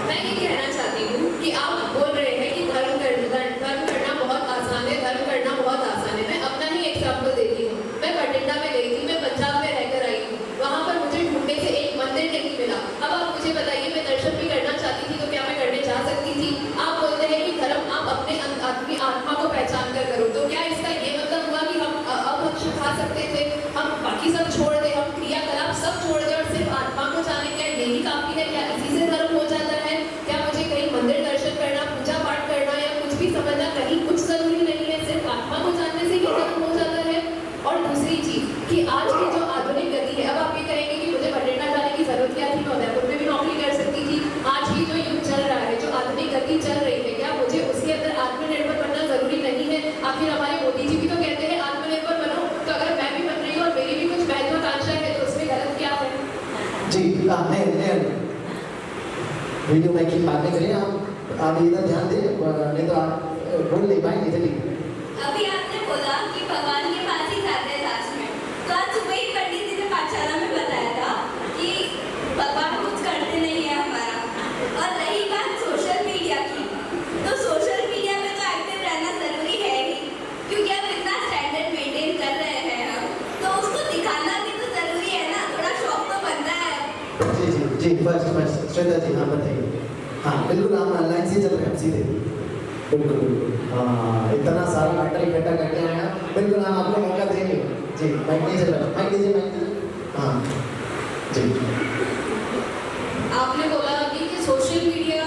मैं ये कहना चाहती हूँ कि आप बोल रहे हैं कि धर्म करना बहुत आसान है, धर्म करना बहुत आसान है। मैं अपना ही एग्जाम्पल देती हूँ। मैं बठिंडा में गई थी, मैं पंजाब में रहकर आई हूँ, वहाँ पर मुझे ढूंढने से एक मंदिर नहीं मिला। अब आप मुझे बताइए, मैं दर्शन भी करना चाहती थी तो क्या मैं करने जा सकती थी? आप बोलते हैं कि धर्म आप अपने आत्मा को पहचान कर करो, तो क्या इसका ये मतलब हुआ कि हम अब खा सकते थे, हम बाकी सब छोड़ दे, हम क्रियाकलाप सब छोड़ दे और सिर्फ आत्मा को जाने? क्या यही काफी है? क्या इसी से धर्म हो जाता है? क्या मुझे कहीं मंदिर दर्शन करना, पूजा पाठ करना या कुछ भी समझना कहीं कुछ जरूरी नहीं है, सिर्फ आत्मा को जानने से ही धर्म हो जाता है? और दूसरी चीज कि आज की जो आधुनिक गति है, अब आप ये कहेंगे कि मुझे बठिंडा जाने की जरूरत क्या थी, मैं उदयपुर में भी नौकरी कर सकती थी। आज की जो युग चल रहा है, जो आधुनिक गति चल रही है, क्या मुझे उसके अंदर आत्मनिर्भर बनना जरूरी नहीं है? आखिर हमारे मोदी जी भी तो कहते हैं आत्मनिर्भर बनो, तो अगर मैं भी बन रही हूँ और मेरी भी कुछ महत्वाकांक्षा है तो उसमें गलत क्या है? जी नहीं वीडियो में की बात नहीं करें आप इधर ध्यान दें, नहीं तो आप बोल नहीं पाएंगे। चलिए अभी आपने बोला कि भगवान के पास ही जाते हैं लास्ट में, तो आज सुबह ही पंडित जी ने पाठशाला में बताया था कि भगवान कुछ करते नहीं है हमारा। और रही बात सोशल मीडिया की, तो सोशल मीडिया में तो एक्टिव रहना जरूरी है ही, क्योंकि हम इतना स्टैंडर्ड मेंटेन कर रहे हैं हम, तो उसको दिखाना भी तो जरूरी है ना, थोड़ा शौक तो बनता है। जी फर्स्ट श्वेता जी हाँ बताइए। हाँ बिल्कुल हम लाइन से चल रहे हैं सीधे, बिल्कुल हाँ इतना सारा मैटर इकट्ठा करके आए हैं, बिल्कुल हम आपको मौका देंगे। जी माइक नहीं चल रहा, माइक दीजिए हाँ जी। आपने बोला कि सोशल मीडिया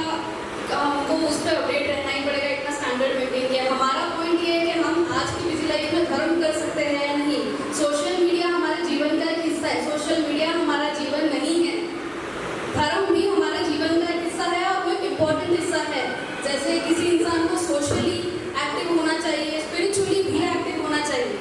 हमको उस पर अपडेट रहना ही पड़ेगा, इतना स्टैंडर्ड मेंटेन किया। हमारा पॉइंट ये है कि हम आज की बिजी लाइफ में धर्म कर सकते हैं या नहीं। सोशल मीडिया हमारे जीवन का एक हिस्सा है, सोशल मीडिया हमारा जीवन नहीं है। धर्म भी हमारे जीवन का एक हिस्सा है और वो एक इम्पोर्टेंट हिस्सा है। जैसे किसी इंसान को सोशली एक्टिव होना चाहिए, स्पिरिचुअली भी एक्टिव होना चाहिए।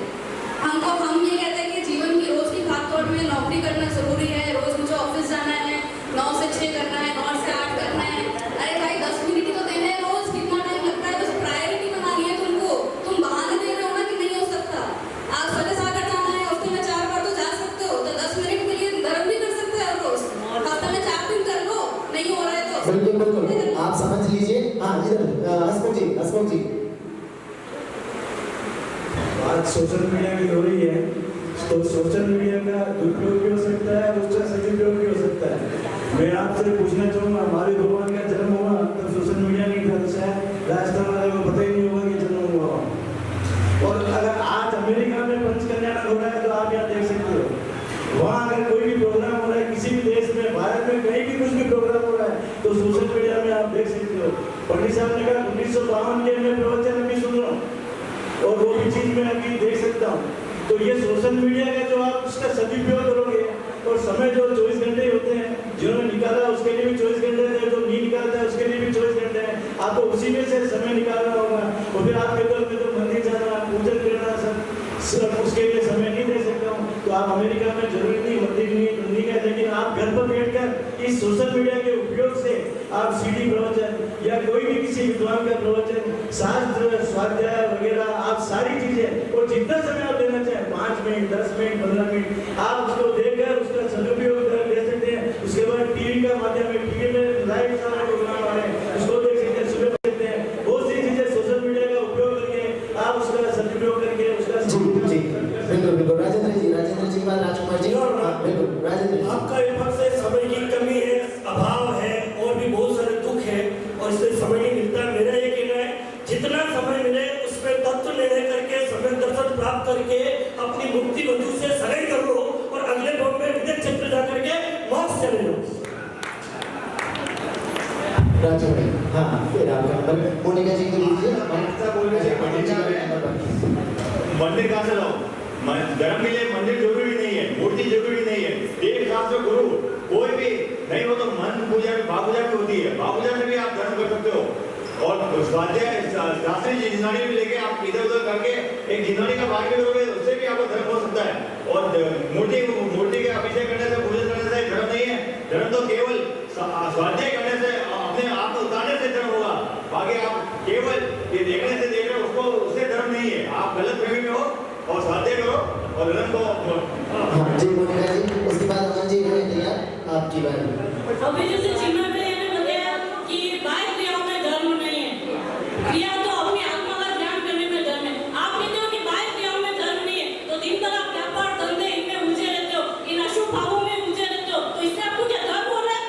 हम ये कहते हैं कि जीवन की रोज की भागदौड़ में नौकरी करना जरूरी है, रोज मुझे ऑफिस जाना है, 9 से 6 करना है, 9 से 8 करना है। अरे भाई 10 मिनट ही तो देने हैं रोज, कितना टाइम लगता है? बस प्रायोरिटी बना ली है तुमको, तुम बहाने दे रहे हो ना कि नहीं हो सकता। आज सुबह सागर जाना है, हफ्ते में 4 बार तो जा सकते हो, तो 10 मिनट के लिए धर्म भी कर सकते हो रोज, हफ्ते में 4 दिन कर लो, नहीं हो रहा है तो बिल्कुल आप समझ लीजिए। हाँ इधर हसमुख जी आज सोशल मीडिया की हो रही है, तो सोशल मीडिया का दुरुपयोग भी हो सकता है, उसका सदुपयोग भी हो सकता है। मैं आपसे पूछना चाहूँगा, हमारे भगवान का जन्म हुआ तब सोशल मीडिया नहीं था, तो शायद राजस्थान वाले को पता ही नहीं होगा कि जन्म हुआ। और अगर आज अमेरिका में पंच कल्याण हो रहा है तो आप यहाँ देख सकते हो, वहाँ अगर कोई भी प्रोग्राम हो रहा है किसी भी देश में, भारत में कहीं भी कुछ भी प्रोग्राम हो रहा है तो सोशल मीडिया में आप देख सकते हो। पंडित साहब ने कहा 1952 के मैं प्रवचन अभी सुन रहा हूँ और वो भी चीज मैं अभी देख सकता हूँ। तो ये सोशल मीडिया का जो आप उसका सदुपयोग करोगे और समय जो 24 घंटे होते हैं, जिन्होंने निकाला उसके लिए भी 24 घंटे थे, जो नहीं निकालता है उसके लिए भी 24 घंटे हैं, आपको उसी में से समय निकालना होगा। और फिर आपके तो मैं तो मंदिर जाना, पूजन करना, सब उसके लिए समय नहीं दे सकता हूँ। तो आप अमेरिका में जरूरी नहीं, मंदिर नहीं है, लेकिन आप घर पर बैठकर इस सोशल मीडिया के उपयोग से आप सीडी प्रवचन या कोई भी किसी विद्वान का प्रवचन, शास्त्र, स्वाध्याय वगैरह, आप सारी चीजें और जितना समय आप देना चाहें, 5 मिनट, 10 मिनट, 15 मिनट, आप उसको देखकर उसका सदुपयोग कर सकते हैं। उसके बाद टीवी का माध्यम है, टीवी में लाइव सारा प्रोग्राम आ रहे हैं, उसको देख सकते हैं, सुबह देखते हैं। बहुत सी चीजें सोशल मीडिया का उपयोग करके आप उसका सदुपयोग करके उसका बिल्कुल राजेंद्र जी बाद राजकुमार जी। बिल्कुल राजेंद्र जी, आपका विपक्ष से समय की कमी है, अभाव है और भी बहुत सारे दुख है और इससे समय नहीं मिलता। मेरा ये कहना है जितना समय मिले उसमें तत्व निर्णय करके समय दर्शन प्राप्त करके अपनी मुक्ति बंधु से सगाई कर लो और अगले भव में विदेश क्षेत्र जाकर के मोक्ष चले लो। हाँ फिर आपका मोनिका जी को लीजिए। मंदिर कहाँ से लाओ? धर्म के लिए मंदिर जरूरी नहीं है, मूर्ति जरूरी नहीं है। एक शास्त्र गुरु कोई भी नहीं हो तो मन पूजा में, भाव पूजा भी होती है, भाव पूजा में भी आप धर्म कर सकते हो। और स्वाध्याय शास्त्रीय जिनानी भी लेके आप इधर उधर करके एक जिनानी का भाग भी करोगे, उससे भी आपका धर्म हो सकता है। और मूर्ति के अभिषेक करने से, पूजन करने से धर्म नहीं है। धर्म तो केवल स्वाध्याय करने से, अपने आप को उतारने से धर्म होगा। बाकी आप केवल ये देखने से देख रहे हो, उसको उससे धर्म नहीं है। आप गलत फहमी में हो और स्वाध्याय करो और धर्म को। हाँ जी मोनिका जी, उसके बाद अमन जी होने तैयार, आपकी बारी। अभी जैसे चिन्मय भैया ने बताया कि बाह्य क्रियाओं में धर्म नहीं है, क्रिया तो अपनी आत्मा का ध्यान करने में धर्म है। आप कहते हो कि बाह्य क्रियाओं में धर्म नहीं है, तो दिन भर आप व्यापार धंधे इनमें उलझे रहते हो, इन अशुभ भावों में उलझे रहते हो, तो इससे आपको क्या धर्म हो रहा है?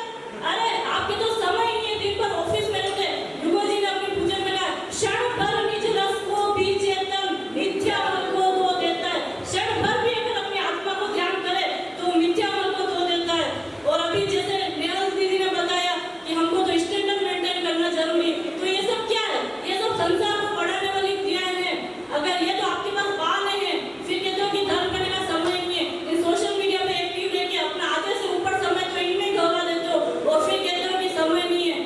अरे आपके तो समय ही नहीं है, दिन भर ऑफिस में रहते हैं। युगो जी ने अपने पूजन में कहा क्षण भर निज रस को भी चेतन मिथ्या मन को धो देता है। क्षण भर भी अगर अपनी आत्मा को ध्यान करे तो मिथ्या मन को धो देता है। और अभी जैसे नेहल दीदी ने बताया कि हमको तो स्टैंडर्ड मेंटेन करना जरूरी, तो ये सब क्या है? ये सब संसार को बढ़ाने वाली क्रियाएं हैं। अगर ये तो आपके पास बाल नहीं है, फिर कहते हो कि धर्म करने का समय नहीं है, इन सोशल मीडिया पे एक्टिव रहकर अपना आधे से ऊपर समय तो इनमें गवा देते हो और फिर कहते हो कि समय नहीं है।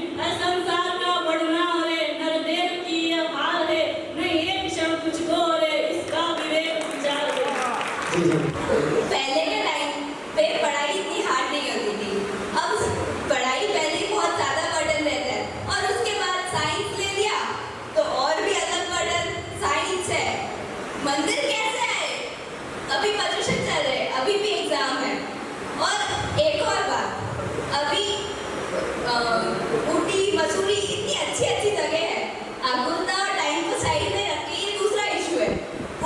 संसार का बढ़ना रे नर देव की यह हाल है, नहीं एक क्षण तुझको रे इसका विवेक विचार है। पहले के टाइम पे पढ़ाई इतनी हार्ड नहीं होती थी। अब पढ़ाई पहले बहुत ज्यादा बर्डन रहता है और उसके बाद साइंस ले लिया तो और भी अलग बर्डन साइंस है। मंदिर कैसे आए? अभी प्रदर्शन चल रहे, अभी भी एग्जाम है। और एक और बात, अभी ऊटी मसूरी इतनी अच्छी अच्छी जगह है, आप उतना टाइम को साइड में रख के ये दूसरा इशू है।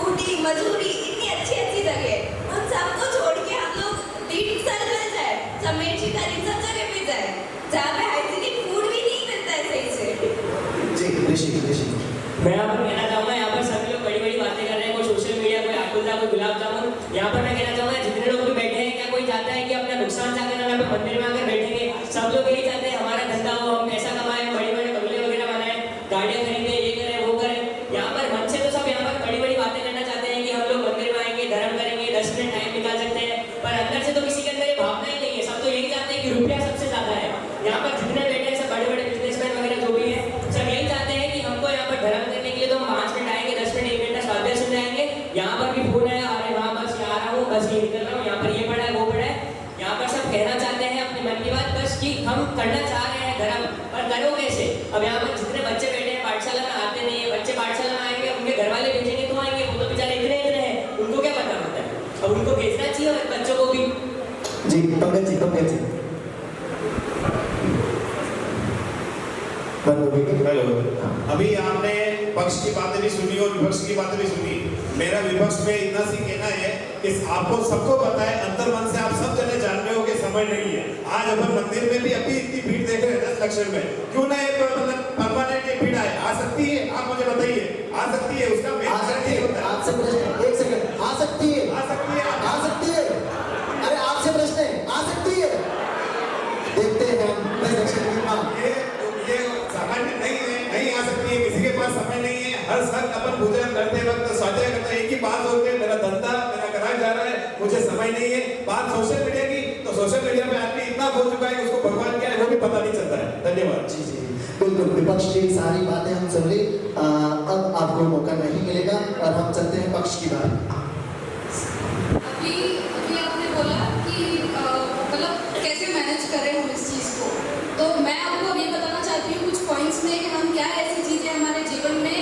ऊटी मसूरी इतनी अच्छी अच्छी जगह, उन सबको छोड़ के हम लोग दीपस्थल में जाए, समेत शिखर इन सब जगह पे जाए जहाँ पे हाइजीनिक फूड भी नहीं मिलता है सही से। जी ऋषि मैं आपको कहना चाहूँगा, यहाँ पर सभी लोग बड़ी बड़ी बातें कर रहे हैं, कोई सोशल मीडिया, कोई आकुलता, कोई गुलाब जामुन। यहाँ पर मैं कहना चाहूँगा जितने लोग भी बैठे हैं, क्या कोई चाहता है कि अपना नुकसान चाहते हैं यहाँ पे मंदिर में आकर बैठेंगे? सब लोग यही चाहते हैं हमारा धंधा हो, हम पैसा कमाएं, बड़े बड़े बंगले वगैरह बनाएं, गाड़ियाँ खरीदें, ये करें वो करें। यहाँ पर मन से तो सब यहाँ पर बड़ी बड़ी बातें करना चाहते हैं कि हम लोग मंदिर में आएंगे, धर्म करेंगे, 10 मिनट टाइम निकाल सकते हैं, पर अंदर से तो किसी के अंदर ये भावना ही नहीं है। सब तो यही चाहते हैं कि रुपया सबसे ज्यादा है। यहाँ पर जितने बैठे हैं सब बड़े बड़े बिजनेसमैन वगैरह जो भी है, सब यही चाहते हैं कि हमको यहाँ पर धर्म करने के लिए तो हम 5 मिनट आएंगे, 10 मिनट 1 घंटा स्वाध्याय सुन जाएंगे। यहाँ पर भी फोन है, अरे वहाँ बस ये आ रहा हूँ, बस ये निकल रहा हूँ, यहाँ पर ये पड़ा है वो पड़ा है। यहाँ पर सब कहना चाहते हैं अपने मन की बात, बस कि हम करना चाह रहे हैं धर्म, पर करो कैसे? अब यहाँ पर जितने बच्चे बैठे हैं पाठशाला में आते नहीं है, बच्चे पाठशाला में आएंगे, उनके घर वाले भेजेंगे तो आएंगे, वो तो बेचारे इतने हैं, उनको क्या पता होता है? अब उनको भेजना चाहिए बच्चों को भी। जी पंकज जी हेलो, अभी आपने पक्ष की बातें भी सुनी और विपक्ष की बातें भी सुनी। मेरा विपक्ष में इतना सी कहना है कि आपको सबको पता है, अंतर मन से आप सब जने जान रहे हो कि समय नहीं है। आज अपन मंदिर में भी अभी इतनी भीड़ देख रहे हैं 10 लक्ष्य में, क्यों ना एक मतलब परमानेंट भीड़ आए? आ सकती है? आप मुझे बताइए, आ सकती है? उसका आ सकती है। आपसे प्रश्न, एक सेकंड, आ सकती है, आ सकती है, आ सकती है। अरे आपसे प्रश्न है, आ सकती है? देखते हैं ये सामान्य नहीं आ सकती है। किसी के पास समय नहीं है। हर वक्त अपन पूजन करते वक्त स्वाध्याय करते, एक ही बात होती है, मेरा धंधा, मेरा जा रहा है, मुझे समय नहीं है। बात सोशल मीडिया की, तो सोशल मीडिया पे आदमी इतना खो चुका है कि उसको भगवान क्या है वो भी पता नहीं चलता है। धन्यवाद। जी जी बिल्कुल, विपक्ष की सारी बातें हम सुन ली। अब आपको मौका नहीं मिलेगा और हम चलते हैं पक्ष की बात। अभी आपने बोला कि मतलब कैसे मैनेज करें हम इस चीज़ को, तो मैं आपको ये बताना चाहती हूँ कुछ पॉइंट्स में कि हम क्या ऐसी चीज़ें हमारे जीवन में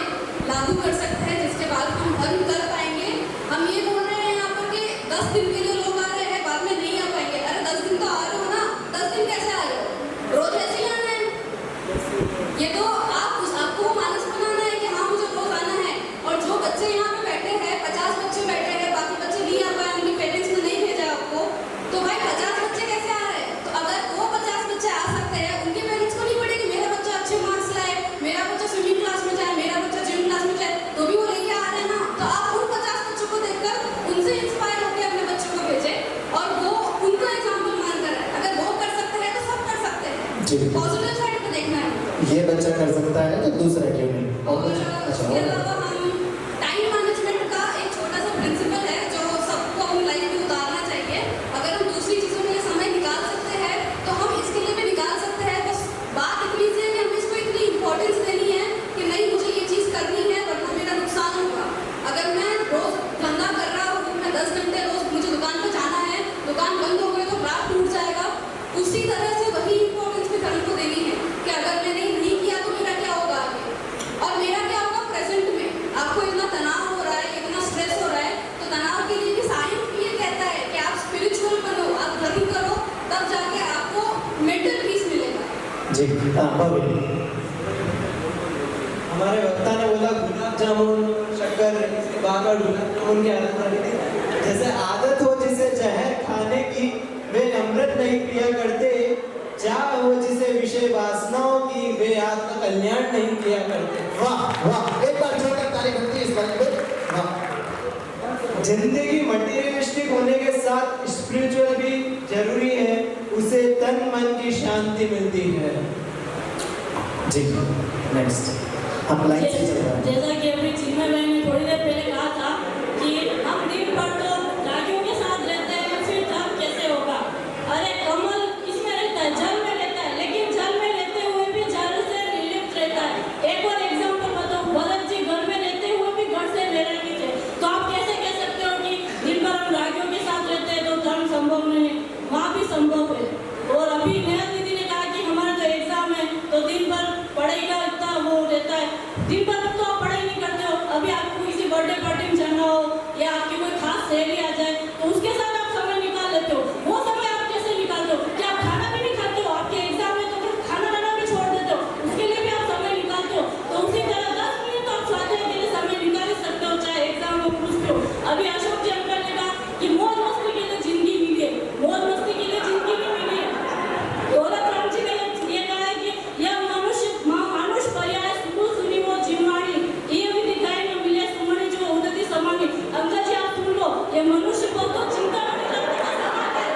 लागू कर सकते हैं जिसके बाद हम अर्न कर पाएंगे। हम ये बोल रहे हैं यहाँ पर कि 10 दिन के लिए लोग आ रहे हैं, बाद में नहीं आ पाएंगे। अरे 10 दिन तो आ रहे हो ना, 10 दिन कैसे आ रहे हो? रोज ऐसे ही आना है? ये तो आपको मानस बनाना है कि हाँ मुझे रोज आना है। और जो बच्चे यहाँ पे बैठे हैं, 50 बच्चे बैठे हैं, बाकी बच्चे नहीं आ पाए, उनके पेरेंट्स ने नहीं भेजा आपको, तो भाई 50 बच्चे कैसे आ रहे हैं? तो अगर वो 50 बच्चे आ सकते हैं, उनके पेरेंट्स को नहीं पड़े कि मेरा बच्चा अच्छे मार्क्स लाए, मेरा बच्चा स्विमिंग क्लास में जाए, मेरा बच्चा जिम क्लास में जाए, तो भी वो लेके आ रहे हैं ना। तो आप उन 50 बच्चों को देखकर उनसे इंस्पायर होकर अपने बच्चों को भेजें और वो उनको एग्जाम्पल मानकर है। अगर वो कर सकते हैं तो सब कर सकते हैं। पॉजिटिव साइड पे देखना है। ये बच्चा कर सकता है तो दूसरा क्यों नहीं? और इसके अलावा हम टाइम मैनेजमेंट का एक छोटा सा प्रिंसिपल है जो सबको अपनी लाइफ में उतारना चाहिए। अगर हम दूसरी चीज़ों के लिए समय निकाल सकते हैं तो हम इसके लिए भी निकाल सकते हैं। बस बात इतनी सी है कि हमें इसको इतनी इंपॉर्टेंस देनी है कि नहीं मुझे ये चीज़ करनी है वरना मेरा नुकसान होगा। अगर मैं रोज धंधा कर रहा हूँ, मैं 10 घंटे रोज मुझे दुकान पर जाना है, दुकान बंद हो गई तो ग्राहक टूट जाएगा। उसी तरह से वही इंपॉर्टेंस भी धर्म को देनी है कि अगर मैंने नहीं किया तो मेरा क्या होगा आगे, और मेरा क्या होगा प्रेजेंट में। आपको इतना तनाव हो रहा है, इतना स्ट्रेस हो रहा है, तो तनाव के लिए भी साइंस भी ये कहता है कि आप स्पिरिचुअल बनो, आप धर्म करो, तब जाके आपको मेंटल पीस मिलेगा। जी हमारे वक्ता ने बोला गुलाब जामुन शक्कर बार-बार गुलाब जामुन की आदत पड़ी थी। जैसे आदत हो जिसे जहर खाने की, वे अमृत नहीं पिया करते। चाह हो जिसे विषय वासनाओं की, वे आत्म कल्याण नहीं किया करते। वाह वाह, एक बार जोरदार ताली बनती है इस बात पे। वाह। जिंदगी मटेरियलिस्टिक होने के साथ स्पिरिचुअल भी जरूरी है, उसे तन मन की शांति मिलती है। जी नेक्स्ट हम लाइन से चल रहा है। जैसा कि अभी चिन्मय भाई ने थोड़ी देर पहले कहा था कि हम दिन भर तो रागियों के साथ रहते हैं, फिर धर्म कैसे होगा? अरे कमल किसमें रहता है? जल में रहता है, लेकिन जल में रहते हुए भी जल से निर्लिप्त रहता है। एक और एग्जाम्पल बताऊं, भरत जी घर में रहते हुए भी घर से बैरागी थे। तो आप कैसे कह सकते हो कि दिन भर हम रागियों के साथ रहते हैं तो धर्म संभव नहीं है? वहाँ भी संभव है। और अभी नेहा दीदी ने कहा कि हमारा तो एग्जाम है तो दिन भर पढ़ाई का इतना वो रहता है। दिन भर तो आप पढ़ाई नहीं करते हो, अभी आपको किसी बर्थडे पार्टी में जाना हो या आपकी कोई खास सहेली आ जाए तो उसके साथ आप समय निकाल लेते हो। वो समय आप कैसे निकालते हो? क्या आप खाना भी नहीं खाते हो? आपके एग्जाम है तो फिर खाना खाना भी छोड़ देते हो, उसके लिए भी आप समय निकालते हो। तो उसी तरह 10 मिनट तो आप स्वाध्याय के लिए समय निकाल ही सकते हो, चाहे एग्जाम हो पूछते हो। अभी अशोक जी अंकल ने कहा कि मौज मस्ती के लिए जिंदगी मिली है, मौज मस्ती के लिए जिंदगी नहीं मिली है। दौलत राम जी ने ये कहा है कि यह मानुष पर्याय सुनु सुनी वो जिम्मानी, ये भी दिखाई न मिले सुमनी जो उन्नति समानी। अंकल जी आप सुन लो, ये मनुष्य को तो चिंता नहीं करते का समान है।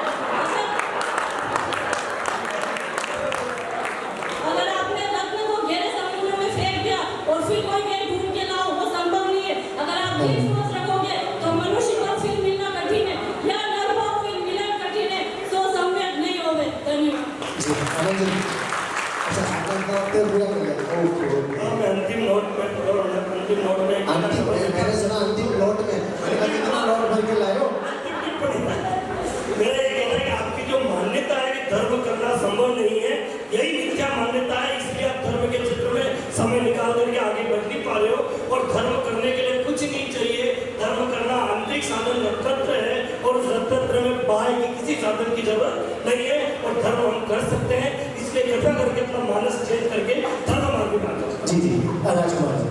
अगर आपने रत्न को गहरे समुद्र में फेंक दिया और फिर कोई कहीं ढूंढ के लाओ, वो संभव नहीं है। अगर आप दिल सोच रखोगे तो मनुष्य को फिर मिलना कठिन है, या नरभाव फिर मिलन कठिन है, सो सम्यक नहीं होवे। धन्यवाद। जी आनंद जी, अच्छा आपका उत्तर पूरा हो गया। ओके हाँ, मैं अंतिम नोट में मैंने सुना अंतिम नोट में, कितना नोट भर के लाए हो? मेरा ये कहना है कि आपकी जो मान्यता है कि धर्म करना संभव नहीं है, यही मिथ्या मान्यता है। इसलिए आप धर्म के क्षेत्र में समय निकाल करके आगे बढ़ नहीं पा रहे हो। और धर्म करने के लिए कुछ नहीं चाहिए। धर्म करना आंतरिक साधन रत्तत्र है और उस रत्तत्र में बाह्य की किसी साधन की जरूरत नहीं है और धर्म हम कर सकते हैं। इसलिए कृपया करके अपना मानस चेंज करके धर्म मार्ग में आगे। जी जी राजकुमार जी,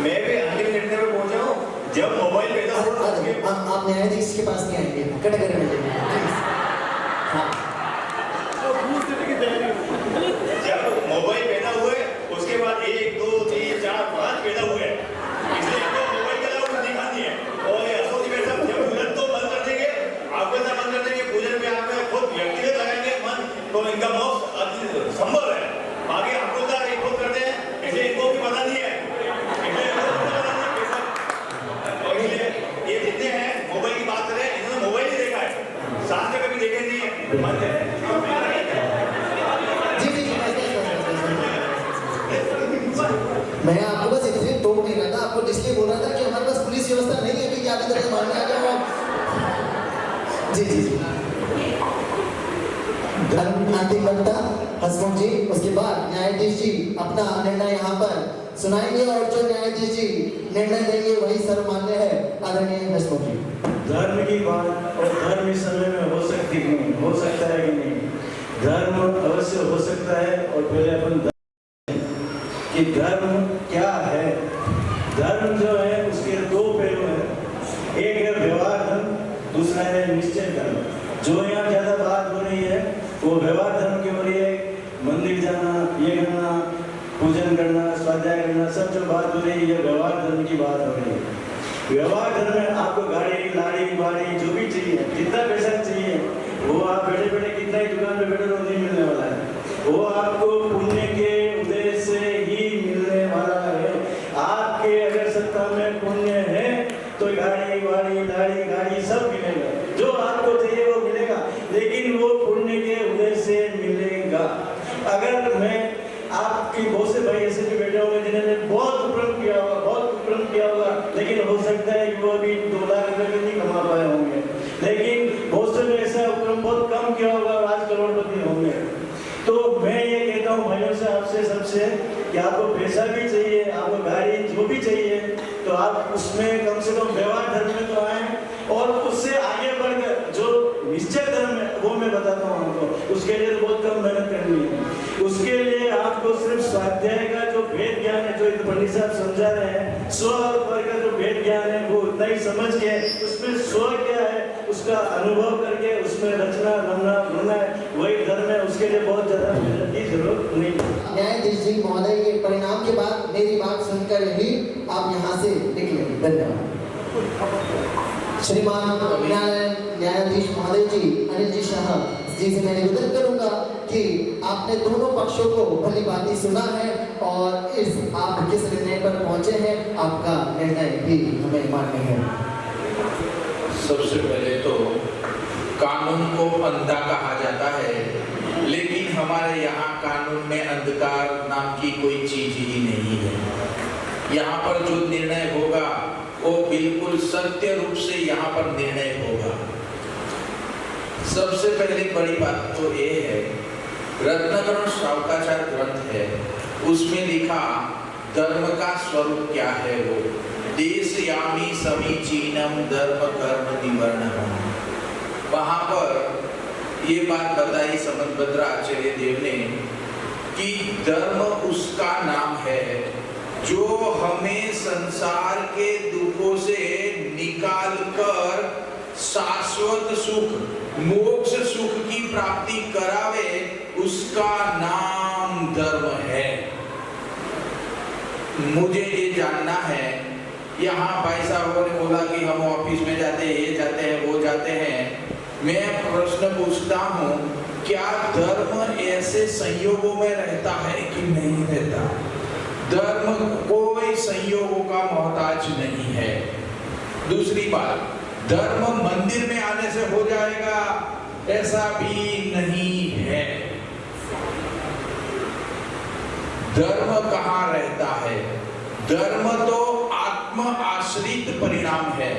मैं भी अंतिम निर्णय में पहुंचा हूँ। जब मोबाइल पैदा हुआ आप न्यायाधीश के पास नहीं आएंगे, कैटेगरी में जाइए प्लीज। हाँ जब मोबाइल पैदा हुए उसके बाद 1 2 3 4 5 पैदा हुए, इसलिए इनको मोबाइल के अलावा कुछ दिखा नहीं है। और ये अशोक जी साहब जब पूजन तो बंद कर देंगे, आपको ऐसा बंद कर देंगे, पूजन में आप खुद व्यक्तिगत लगाएंगे मन, तो इनका मोक्ष संभव है। आगे आपको का ये खुद करते हैं, इसलिए इनको भी पता नहीं है, इसलिए ये जितने हैं मोबाइल की बात आगे तरह मारने आ जाओ। जी जी जी अंतिम वक्ता हसमुख जी, उसके बाद न्यायाधीश जी अपना निर्णय यहाँ पर सुनाएंगे और जो न्यायाधीश जी निर्णय देंगे वही सर्वमान्य है। आदरणीय हसमुख जी। धर्म की बात और धर्म इस समय में हो सकती कि नहीं, हो सकता है कि नहीं? धर्म अवश्य हो सकता है। और पहले अपन कि धर्म क्या है। धर्म जो है उसके दो पहलू हैं, एक है व्यवहार धर्म, दूसरा है निश्चय धर्म। जो यहाँ ज्यादा बात हो रही है वो व्यवहार धर्म की हो रही है, मंदिर जाना, ये करना, पूजन करना, स्वाध्याय करना, सब जो बात हो रही है ये व्यवहार धर्म की बात हो रही है। व्यवहार धर्म में आपको गाड़ी, लाड़ी, बाड़ी जो भी चाहिए, जितना पैसा चाहिए वो आप बैठे बैठे कितना ही दुकान पे बैठे नहीं मिलने वाला है, वो आपको पुण्य के उदय से ही मिलने वाला है। आपके अगर सत्ता में पुण्य है तो गाड़ी, वाड़ी, लाड़ी, गाड़ी सब मिलेगा, जो आपको चाहिए वो मिलेगा, लेकिन वो पुण्य के उदय से मिलेगा। अगर मैं आपकी बहुत से भाई ऐसे भी बैठे होंगे जिन्होंने बहुत उपक्रम किया होगा, बहुत उपक्रम किया होगा, लेकिन हो सकता है कि वो अभी 2 लाख रुपए भी नहीं कमा पाए होंगे, लेकिन बहुत से ने ऐसा उपक्रम बहुत कम किया होगा और आज करोड़पति होंगे। तो मैं ये कहता हूँ भाइयों से, आपसे सबसे कि आपको पैसा भी चाहिए, आपको गाड़ी जो भी चाहिए, तो आप उसमें कम से कम व्यवहार धर्म में तो आए, और उससे आगे बढ़कर जो निश्चय धर्म है वो मैं बताता हूँ आपको। उसके लिए तो बहुत कम मेहनत करनी है। उसके लिए आपको सिर्फ स्वाध्याय का जो वेद ज्ञान है, जो पंडित साहब समझा रहे हैं, स्व और पर का जो वेद ज्ञान है वो उतना ही समझ के उसमें स्व क्या है उसका अनुभव करके उसमें रचना बनना बनना है, वही धर्म है। उसके लिए बहुत ज्यादा मेहनत की जरूरत नहीं। न्यायाधीश जी महोदय के परिणाम के बाद मेरी बात सुनकर ही आप यहाँ से निकलेंगे। धन्यवाद। श्रीमान न्यायाधीश महोदय जी, अनिल जी शाह जी से मैं निवेदन करूंगा कि आपने दोनों पक्षों को भली भांति सुना है और इस आप किस निर्णय पर पहुंचे हैं, आपका निर्णय भी हमें मान्य है। सबसे पहले तो कानून को अंधा कहा जाता है, लेकिन हमारे यहाँ कानून में अंधकार नाम की कोई चीज ही नहीं है। यहाँ पर जो निर्णय होगा वो बिल्कुल सत्य रूप से यहाँ पर निर्णय होगा। सबसे पहले बड़ी बात तो ये है, रत्नाकरण श्रावकाचार ग्रंथ है, उसमें लिखा धर्म का स्वरूप क्या है। वो देश यामी समीचीनम धर्म कर्म निवर्णम, वहां पर ये बात बताई समंतभद्र आचार्य देव ने कि धर्म उसका नाम है जो हमें संसार के दुखों से निकाल कर शाश्वत सुख, मोक्ष सुख की प्राप्ति करावे, उसका नाम धर्म है। मुझे ये जानना है, यहाँ भाई साहब ने बोला कि हम ऑफिस में जाते हैं, ये जाते हैं, वो जाते हैं। मैं प्रश्न पूछता हूँ, क्या धर्म ऐसे संयोगों में रहता है कि नहीं रहता? धर्म कोई संयोगों का मोहताज नहीं है। दूसरी बात, धर्म मंदिर में आने से हो जाएगा ऐसा भी नहीं है। धर्म कहाँ रहता है? धर्म तो आत्म आश्रित परिणाम है,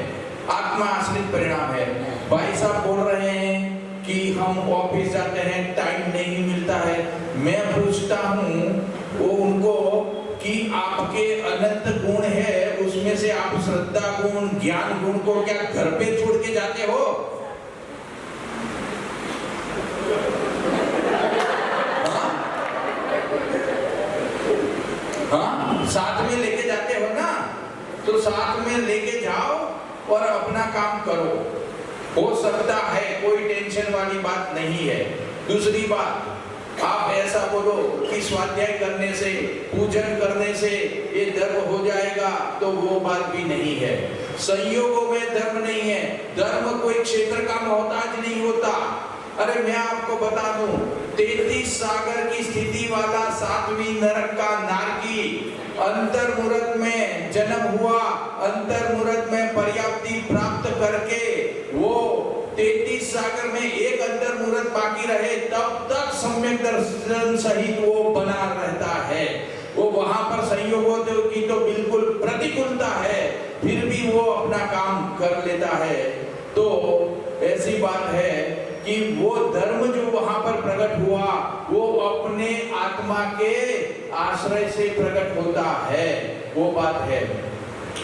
आत्मा आश्रित परिणाम है। भाई साहब बोल रहे हैं कि हम ऑफिस जाते हैं, टाइम नहीं मिलता है। मैं पूछता हूँ वो उनको कि आपके अनंत गुण है, उसमें से आप श्रद्धा गुण, ज्ञान गुण को क्या घर पे छोड़ के जाते हो? हाँ, साथ में लेके जाते हो ना, तो साथ में लेके जाओ और अपना काम करो। हो सकता है, कोई टेंशन वाली बात नहीं है। दूसरी बात, आप ऐसा बोलो कि स्वाध्याय करने से, पूजन करने से ये धर्म हो जाएगा, तो वो बात भी नहीं है। संयोगों में धर्म नहीं है। धर्म कोई क्षेत्र का मोहताज नहीं होता। अरे मैं आपको बता दूं, 33 सागर की स्थिति वाला 7वीं नरक का नारकी अंतर्मुहूर्त में जन्म हुआ, अंतर्मुहूर्त में पर्याप्ति प्राप्त करके वो 33 सागर में एक अंतर्मुहूर्त बाकी रहे, तब तक सम्यक दर्शन सहित वो बना रहता है। वो वहां पर संयोगों की तो बिल्कुल प्रतिकूलता है, फिर भी भी वो अपना काम कर लेता है तो ऐसी बात है कि वो धर्म जो वहां पर प्रकट हुआ वो अपने आत्मा के आश्रय से प्रकट होता है, वो बात है।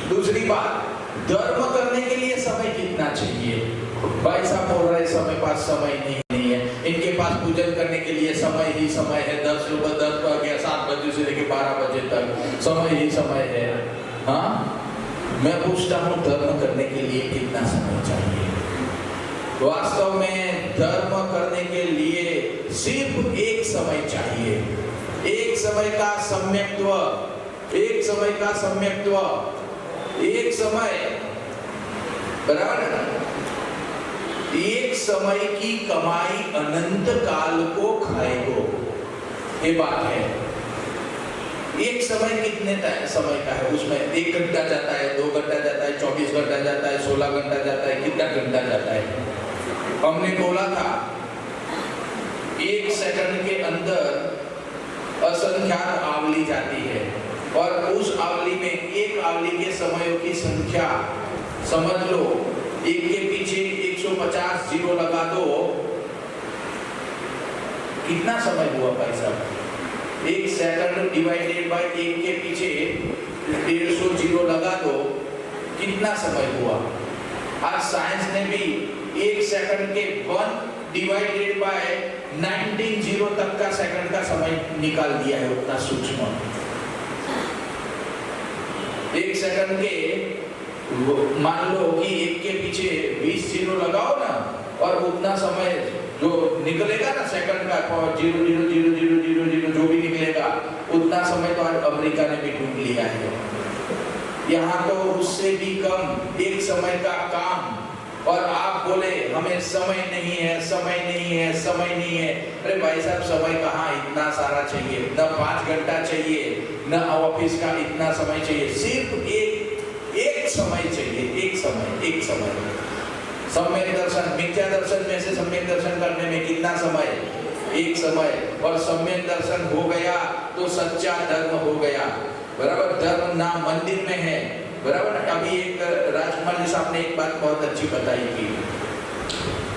दूसरी बात, धर्म करने के लिए समय कितना चाहिए? भाई साहब बोल रहे समय पास समय नहीं है, इनके पास पूजन करने के लिए समय ही समय है, 10 बजे 7 बजे से लेकर 12 बजे तक समय ही समय है। हाँ, मैं पूछता हूँ धर्म करने के लिए कितना समय चाहिए? वास्तव में धर्म करने के लिए सिर्फ एक समय चाहिए, एक समय का सम्यक्त्व, एक समय का सम्यक्त्व, एक समय, बराबर, एक समय की कमाई अनंत काल को खाएगो, ये बात है। एक समय कितने समय का है? उसमें 1 घंटा जाता है, 2 घंटा जाता है, 24 घंटा जाता है, 16 घंटा जाता है, कितना घंटा जाता है? हमने बोला था 1 सेकंड के अंदर असंख्यात आवली जाती है और उस आवली में एक आवली के समयों की संख्या समझ लो, एक के पीछे 150 जीरो लगा दो, कितना समय हुआ भाई साहब? 1 सेकंड डिवाइडेड बाय 1 के पीछे 150 जीरो लगा दो, कितना समय हुआ? आज साइंस ने भी 1 सेकंड के 1 डिवाइडेड बाय 19 जीरो तक का सेकंड का समय निकाल दिया है, उतना सूक्ष्म। 1 सेकंड के मान लो कि 1 के पीछे 20 जीरो लगाओ ना, और उतना समय जो निकलेगा ना सेकंड का, 0.00000 जो भी निकलेगा, उतना समय तो आज अमेरिका ने भी ढूंढ लिया है। यहाँ तो उससे भी कम एक समय का काम, और आप बोले हमें समय नहीं है, समय नहीं है, समय नहीं है। अरे भाई साहब, समय कहाँ इतना सारा चाहिए? न 5 घंटा चाहिए, न ऑफिस का इतना समय चाहिए, सिर्फ एक समय चाहिए, एक समय। सम्यक दर्शन, मिथ्या दर्शन में से सम्यक दर्शन करने में कितना समय? एक समय। और सम्यक दर्शन हो गया तो सच्चा धर्म हो गया, बराबर। धर्म ना मंदिर में है, बराबर। अभी एक राजकुमार जी साहब ने एक बात बहुत अच्छी बताई कि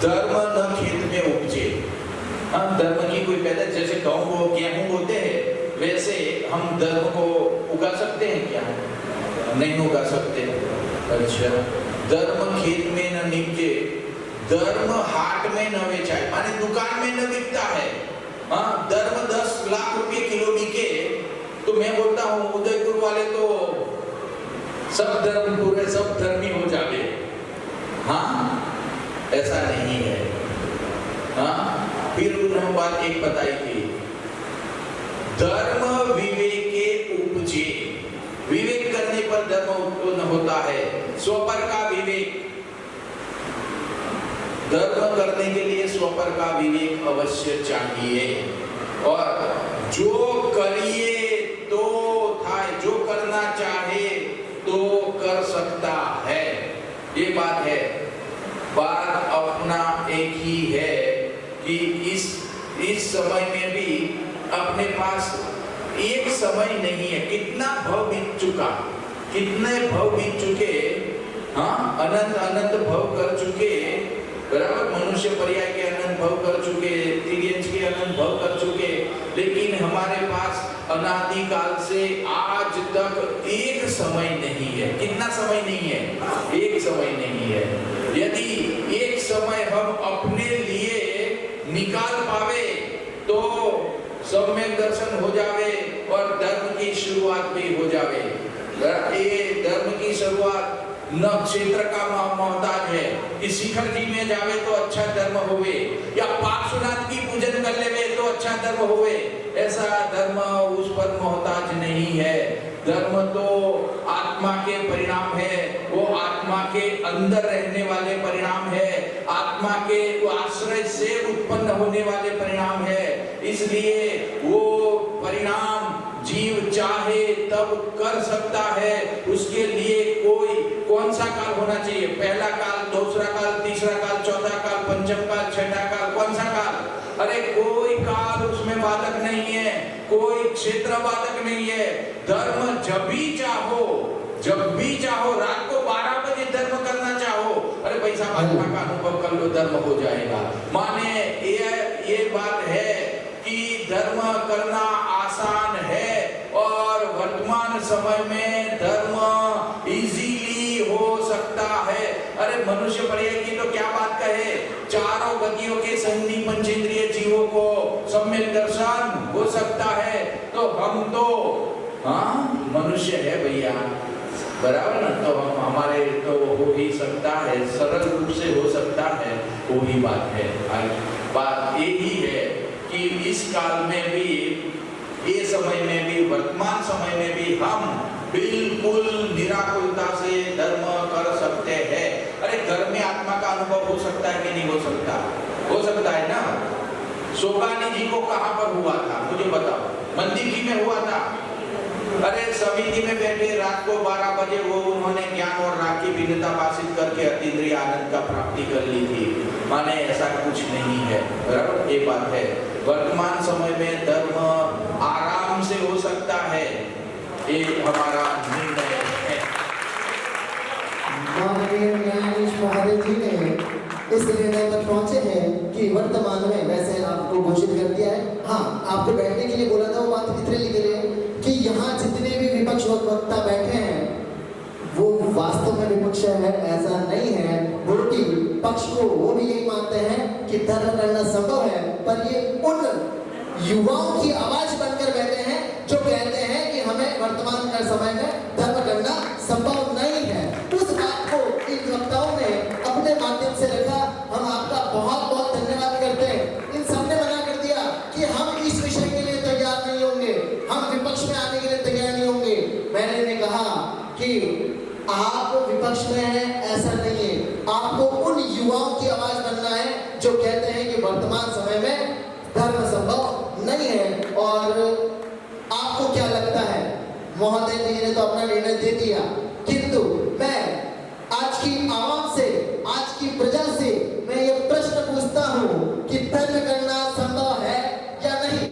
धर्म न खेत में उपजे। हम धर्म की कोई पैदा, जैसे गेहूं बोते हैं, वैसे हम धर्म को उगा सकते हैं क्या? नहीं उगा सकते। अच्छा, धर्म खेत में न निपजे, धर्म हाट में न बेचाए, माने दुकान में न बिकता है। हाँ, धर्म 10 लाख रुपए किलो बिके तो मैं बोलता हूँ उदयपुर वाले तो सब धर्म पूरे सब धर्मी हो जावे। हाँ, ऐसा नहीं है। हाँ, फिर उन्होंने बात एक बताई थी, धर्म विवेके उपजे। विवेक करने पर धर्म उत्पन्न होता है, स्वपर का विवेक। धर्म करने के लिए स्वपर का विवेक अवश्य चाहिए, और जो करिए तो थाए, जो करना चाहे तो कर सकता है, ये बात है। बात अपना एक ही है कि इस समय में भी अपने पास एक समय नहीं है। कितना भव बीत चुका, कितने भव बीत चुके, हाँ, अनंत भव कर चुके, बराबर। मनुष्य पर्याय के अनंत भव कर चुके, तिर्यंश के अनंत भव कर चुके, लेकिन हमारे पास अनादि काल से आज तक एक समय नहीं है। कितना समय नहीं है? एक समय नहीं है। यदि एक समय हम अपने लिए निकाल पावे तो सम्यक दर्शन हो जावे और धर्म की शुरुआत भी हो जावे। ये धर्म की शुरुआत न क्षेत्र का मोहताज है कि शिखर जी में जावे तो अच्छा धर्म होवे, या पार्श्वनाथ की पूजन कर लेवे तो अच्छा धर्म होवे। ऐसा धर्म उस पर मोहताज नहीं है। धर्म तो आत्मा के परिणाम है, वो आत्मा के अंदर रहने वाले परिणाम है, आत्मा के आश्रय से उत्पन्न होने वाले परिणाम है। इसलिए वो परिणाम जीव चाहे तब कर सकता है। उसके लिए कौन सा काल होना चाहिए? पहला काल, दूसरा काल, तीसरा काल, चौथा काल, पंचम काल, छठा काल, कौन सा काल? अरे कोई काल उसमें बाधक नहीं है, कोई क्षेत्र बाधक नहीं है। धर्म जब भी चाहो जब भी चाहो, रात को 12 बजे धर्म करना चाहो, अरे पैसा आत्मा का अनुभव कर लो, धर्म हो जाएगा। माने ये बात है कि धर्म करना आसान है और वर्तमान समय में धर्म इजीली हो सकता है। अरे मनुष्य पढ़ेगी तो क्या बात कहे, चारों गतियों के संधि पंचेंद्रिय जीवों को सम्यक दर्शन हो सकता है। तो हम तो मनुष्य है भैया, बराबर ना, तो हम हमारे तो हो ही सकता है, सरल रूप से हो सकता है, वो ही बात है। बात यही है कि इस काल में भी, ये समय में भी, वर्तमान समय में भी हम बिल्कुल निराकुलता से धर्म कर सकते हैं। अरे घर में आत्मा का अनुभव हो सकता है कि नहीं हो सकता? हो सकता है ना। शोकानी जी को कहां पर हुआ था मुझे बताओ? मंदिर जी में हुआ था। अरे समिति में बैठे रात को 12 बजे वो उन्होंने ज्ञान और राग की भिन्नता भाषित करके अतीन्द्रिय आनंद का प्राप्ति कर ली थी। माने ऐसा कुछ नहीं है, बराबर? ये बात है। वर्तमान समय में धर्म आराम से हो सकता है, ये हमारा निर्णय है। माननीय न्यायाधीश महोदय जी ने इस निर्णय पर पहुंचे हैं कि वर्तमान में, वैसे आपको घोषित कर दिया है, हाँ आपको बैठने के लिए बोला था, वो बात कितने लिख रहे हैं कि यहाँ जितने भी विपक्ष वक्ता बैठे हैं वो वास्तव में विपक्ष है, ऐसा नहीं है। बल्कि पक्ष को वो भी यही मानते हैं कि धर्म करना संभव है, पर ये उन युवाओं की आवाज बनकर बैठे हैं जो कहते हैं कि हमें वर्तमान का समय में धर्म करना संभव नहीं है। उस बात को इन वक्ताओं ने अपने माध्यम से रखा। हम आपका बहुत बहुत धन्यवाद करते हैं। इन सबने मना कर दिया कि हम इस विषय के लिए तैयार नहीं होंगे, हम विपक्ष में आने के लिए तैयार नहीं होंगे। मैंने कहा कि आप विपक्ष में हैं, ऐसा नहीं है, आपको उन युवाओं की आवाज बनना है जो कहते हैं कि वर्तमान समय में धर्म संभव नहीं है। और आपको क्या लगता है? महोदय जी ने तो अपना निर्णय दे दिया, किंतु मैं आज की आवाम से, आज की प्रजा से मैं ये प्रश्न पूछता हूँ कि धर्म करना